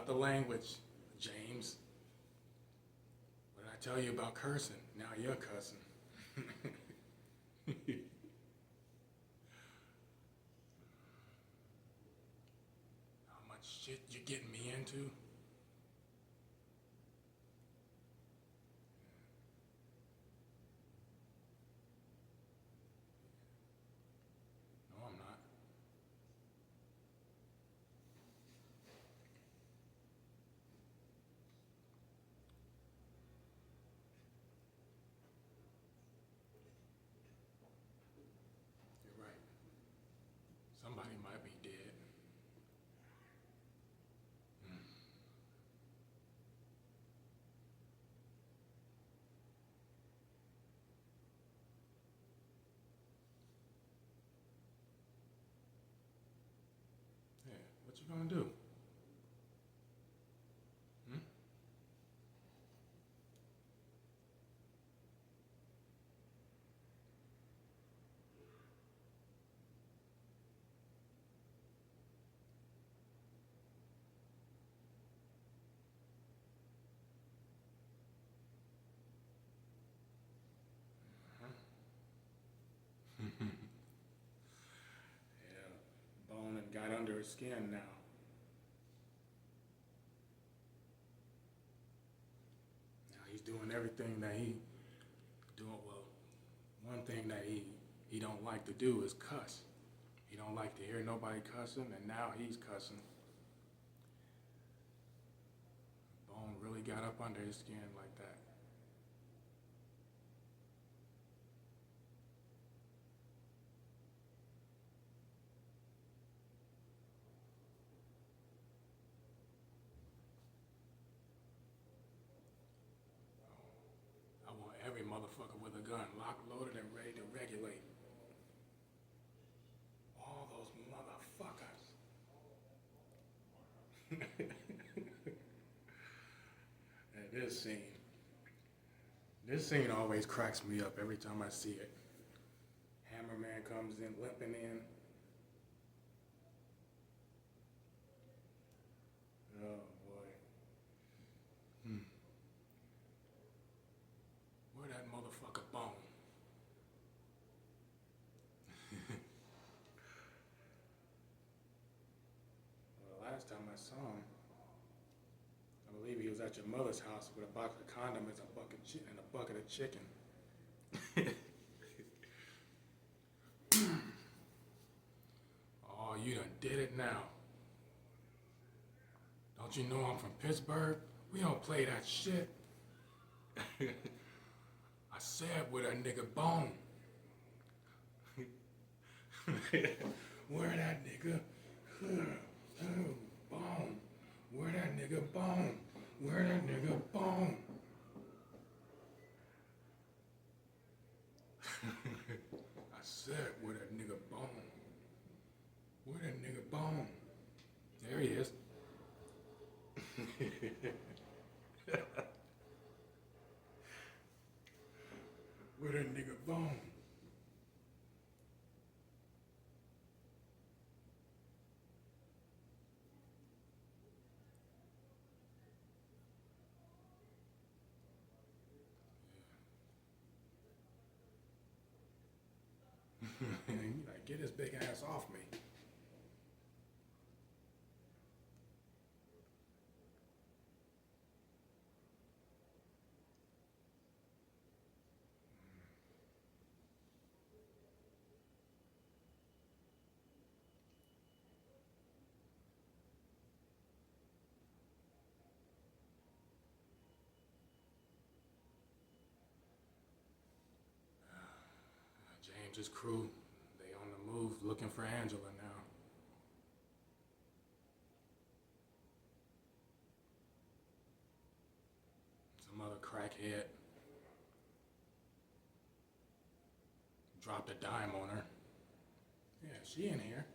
about the language, James. What did I tell you about cursing? Now you're cussing. How much shit you getting me into? No, I'm not. You're right. Somebody might be dead. Yeah, what you gonna do? Hmm? Yeah, Bone and got under his skin now. Now he's doing everything that he doing well. One thing that he don't like to do is cuss. He don't like to hear nobody cussing, and now he's cussing. Bone really got up under his skin like that. I want every motherfucker with a gun locked, loaded, and ready to regulate. All those motherfuckers. And this scene always cracks me up every time I see it. Hammerman comes in, limping in. Oh boy. Where that motherfucker Bone? Well, the last time I saw him, I believe he was at your mother's house with a box of condoms and a bucket of chicken. Oh, you done did it now. Don't you know I'm from Pittsburgh? We don't play that shit. I said with a nigga Bone. Where that nigga? Bone. Where that nigga Bone? Where that nigga Bone? I said where that nigga Bone? Where that nigga Bone? There he is. Where that nigga Bone? You like, get his big ass off me. James's crew, they on the move looking for Angela now. Some other crackhead dropped a dime on her. Yeah, she in here.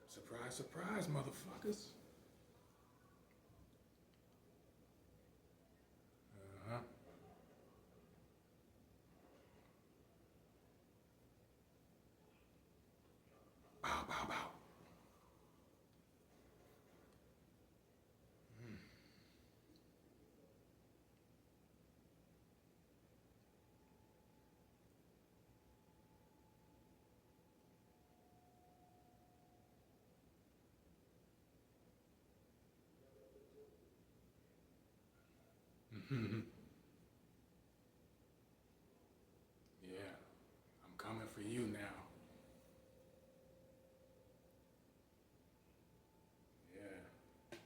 Surprise, surprise, motherfuckers. Uh-huh. Yeah, I'm coming for you now. Yeah.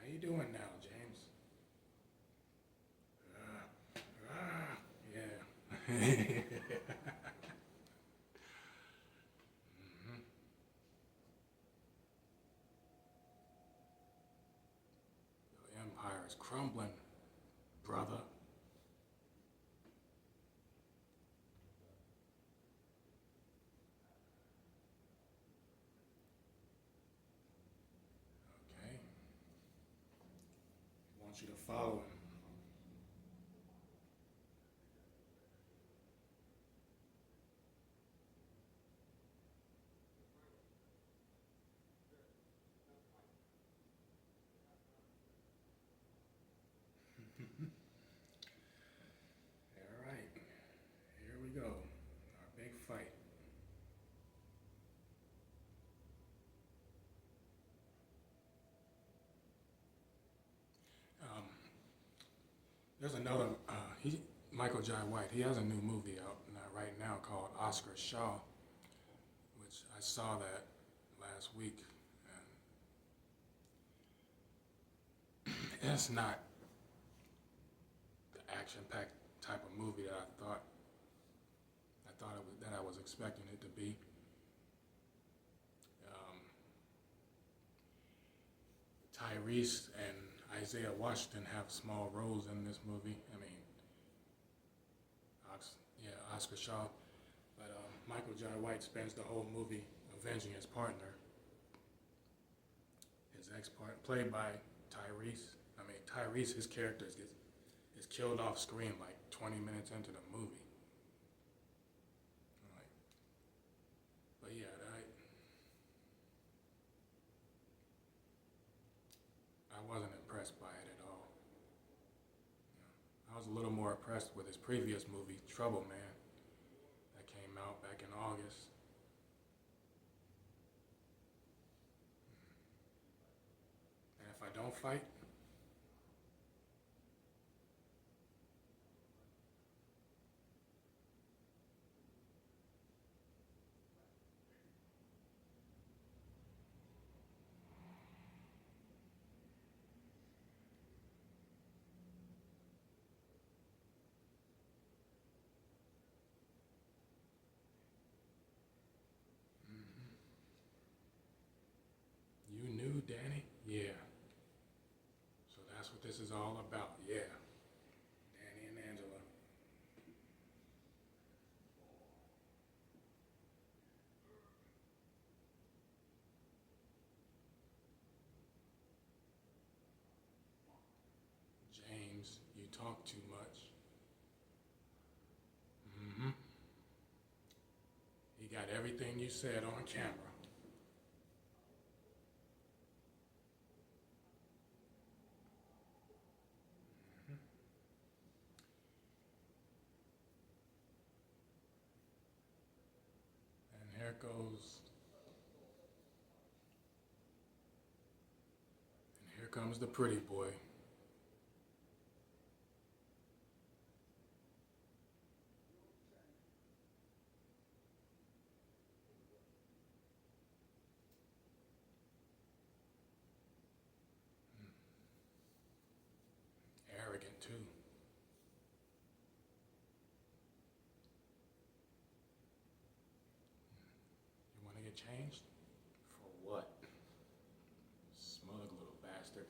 How you doing now, James? Yeah. The empire is crumbling, brother. Okay. I want you to follow him. All right. Here we go. Our big fight. Um, there's another. Michael Jai White. He has a new movie out right now called Oscar Shaw, which I saw that last week, and it's not the action-packed type of movie that I was expecting it to be. Um, Tyrese and Isaiah Washington have small roles in this movie. I mean, yeah, Oscar Shaw, but Michael Jai White spends the whole movie avenging his partner, his ex-partner, played by Tyrese. I mean, Tyrese, his character is killed off screen like 20 minutes into the movie. Like, but yeah, I wasn't impressed by it at all. I was a little more impressed with his previous movie, Trouble Man, that came out back in August. And if I don't fight, you knew, Danny? Yeah. So that's what this is all about. Yeah. Danny and Angela. James, you talk too much. Mm-hmm. He got everything you said on camera. And here comes the pretty boy. Arrogant too. You want to get changed? For what? Smug little bastard.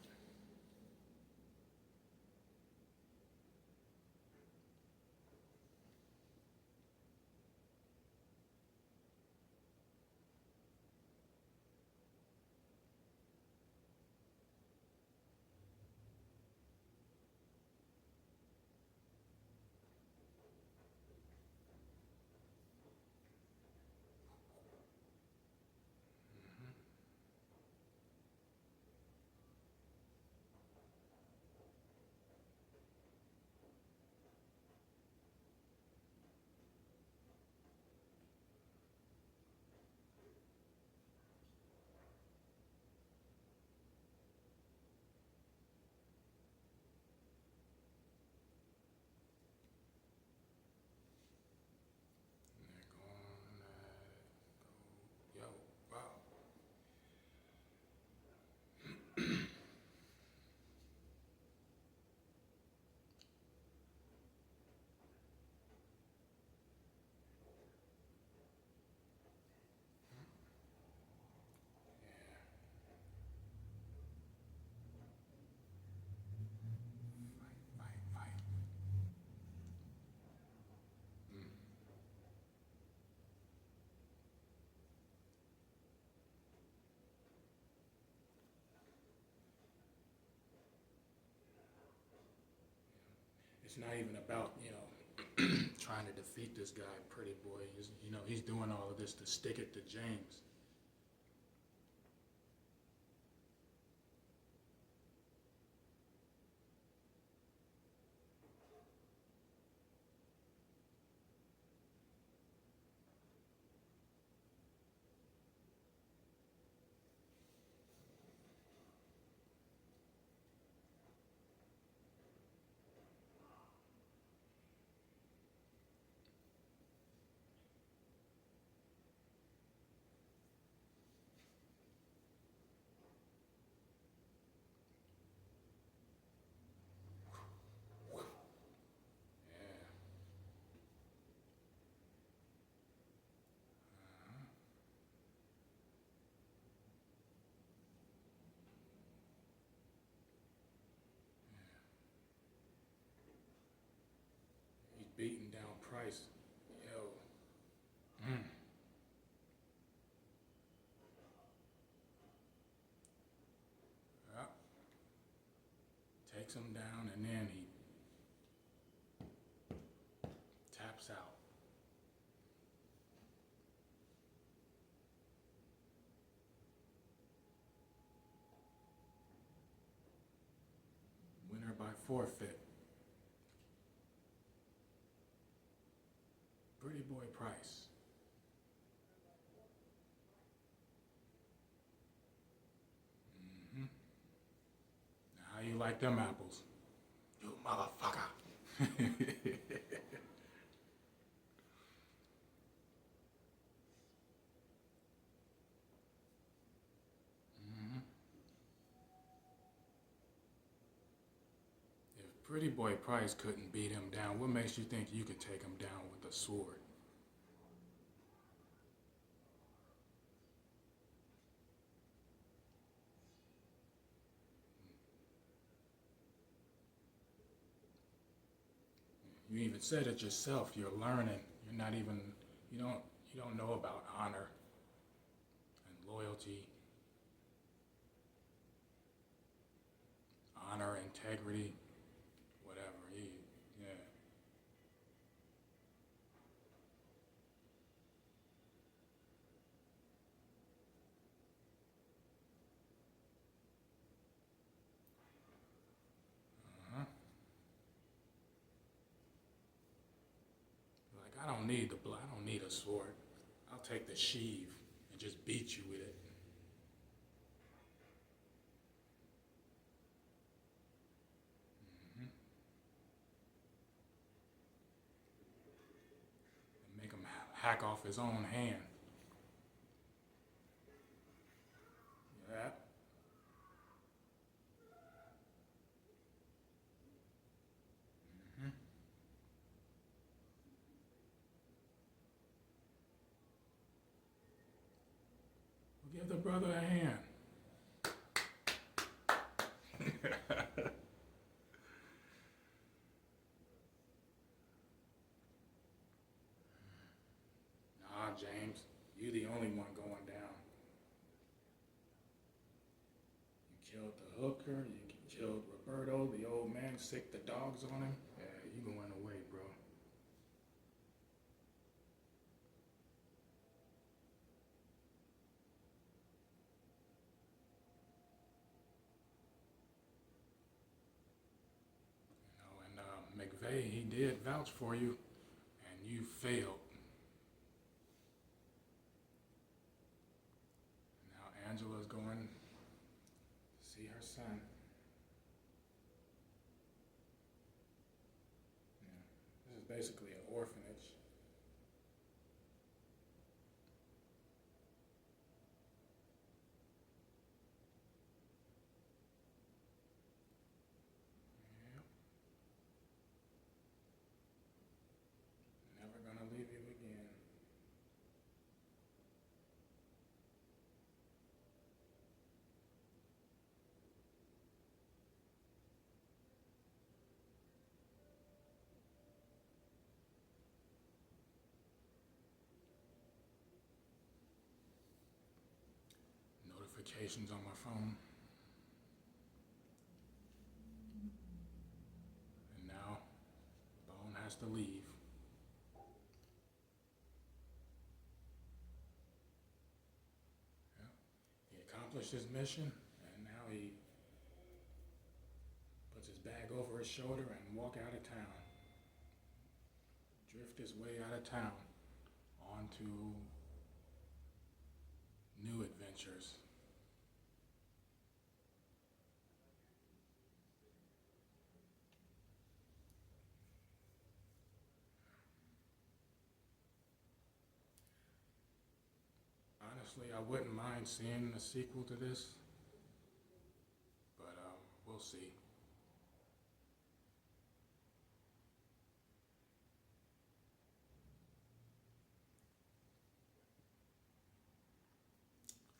it's not even about, trying to defeat this guy, Pretty Boy. He's doing all of this to stick it to James. Yeah. He's beating down Price. Yo. Mm. Yep. Takes him down, and then he taps out. Winner by forfeit. Pretty Boy Price. Hmm. Now, how you like them apples? You motherfucker. Hmm. If Pretty Boy Price couldn't beat him down, what makes you think you could take him down with a sword? You even said it yourself. You're learning. You're not even. You don't. You don't know about honor and loyalty, honor, integrity, whatever. Yeah. Uh-huh. Like I don't need the blood. I don't need a sword. I'll take the sheave and just beat you with it. Hmm. And make him hack off his own hand. Yeah. Hmm. Well, give the brother a hand. Nah, James, you the only one going down. You killed the hooker. You killed Roberto, the old man, sick the dogs on him. Yeah, you going away, bro. And McVeigh, he did vouch for you, and you failed. Now Angela's going to see her son. Yeah. This is basically an orphanage. Yep. Never gonna leave you again. Notifications on my phone. And now accomplished his mission, and now he puts his bag over his shoulder and walk out of town. Drift his way out of town onto new adventures. Honestly, I wouldn't mind seeing a sequel to this, but we'll see.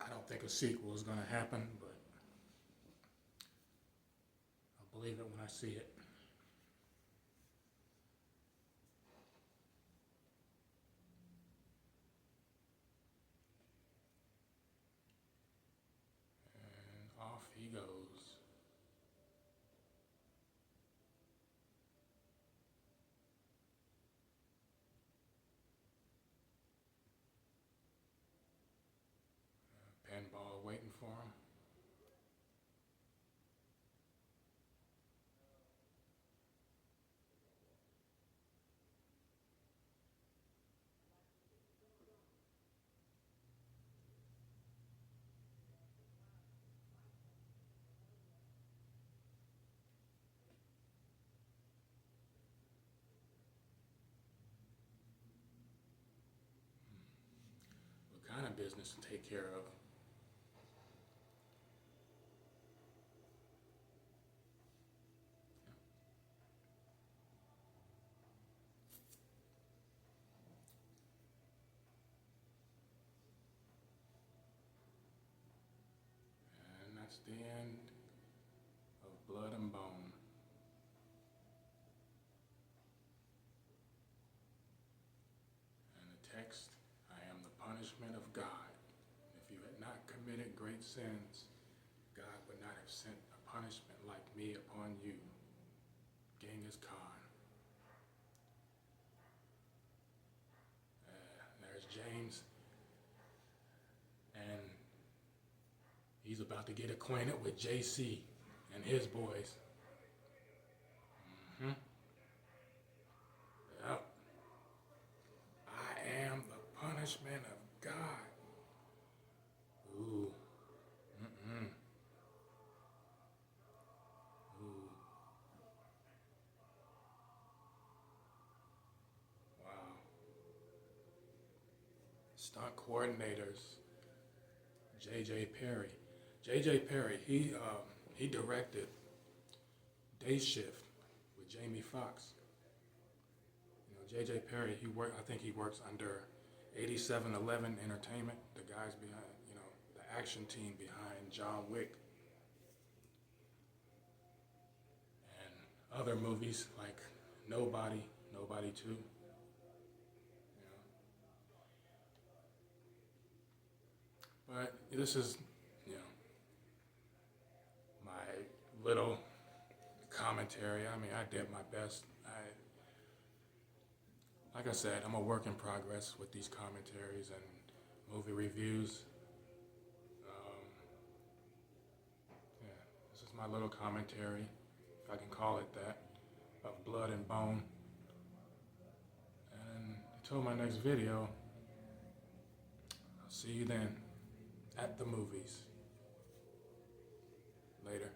I don't think a sequel is going to happen, but I'll believe it when I see it. And off he goes. Pinball waiting for him. What kind of business to take care of? And that's the end of Blood and Bone. And the text, I am the punishment of God. If you had not committed great sins, God would not have sent a punishment like me upon you. Genghis Khan. There's James, and he's about to get acquainted with JC and his boys. Mm-hmm. Yep. I am the punishment of God. Ooh. Mm-mm. Ooh. Wow. Stunt coordinators. J.J. Perry. J.J. Perry, he directed Day Shift with Jamie Foxx. You know, J.J. Perry, I think he works under 8711 Entertainment, the guys behind, you know, the action team behind John Wick. And other movies like Nobody 2. You know. But this is, you know, my little commentary. I mean, I did my best. Like I said, I'm a work in progress with these commentaries and movie reviews. Yeah, this is my little commentary, if I can call it that, of Blood and Bone. And until my next video, I'll see you then at the movies. Later.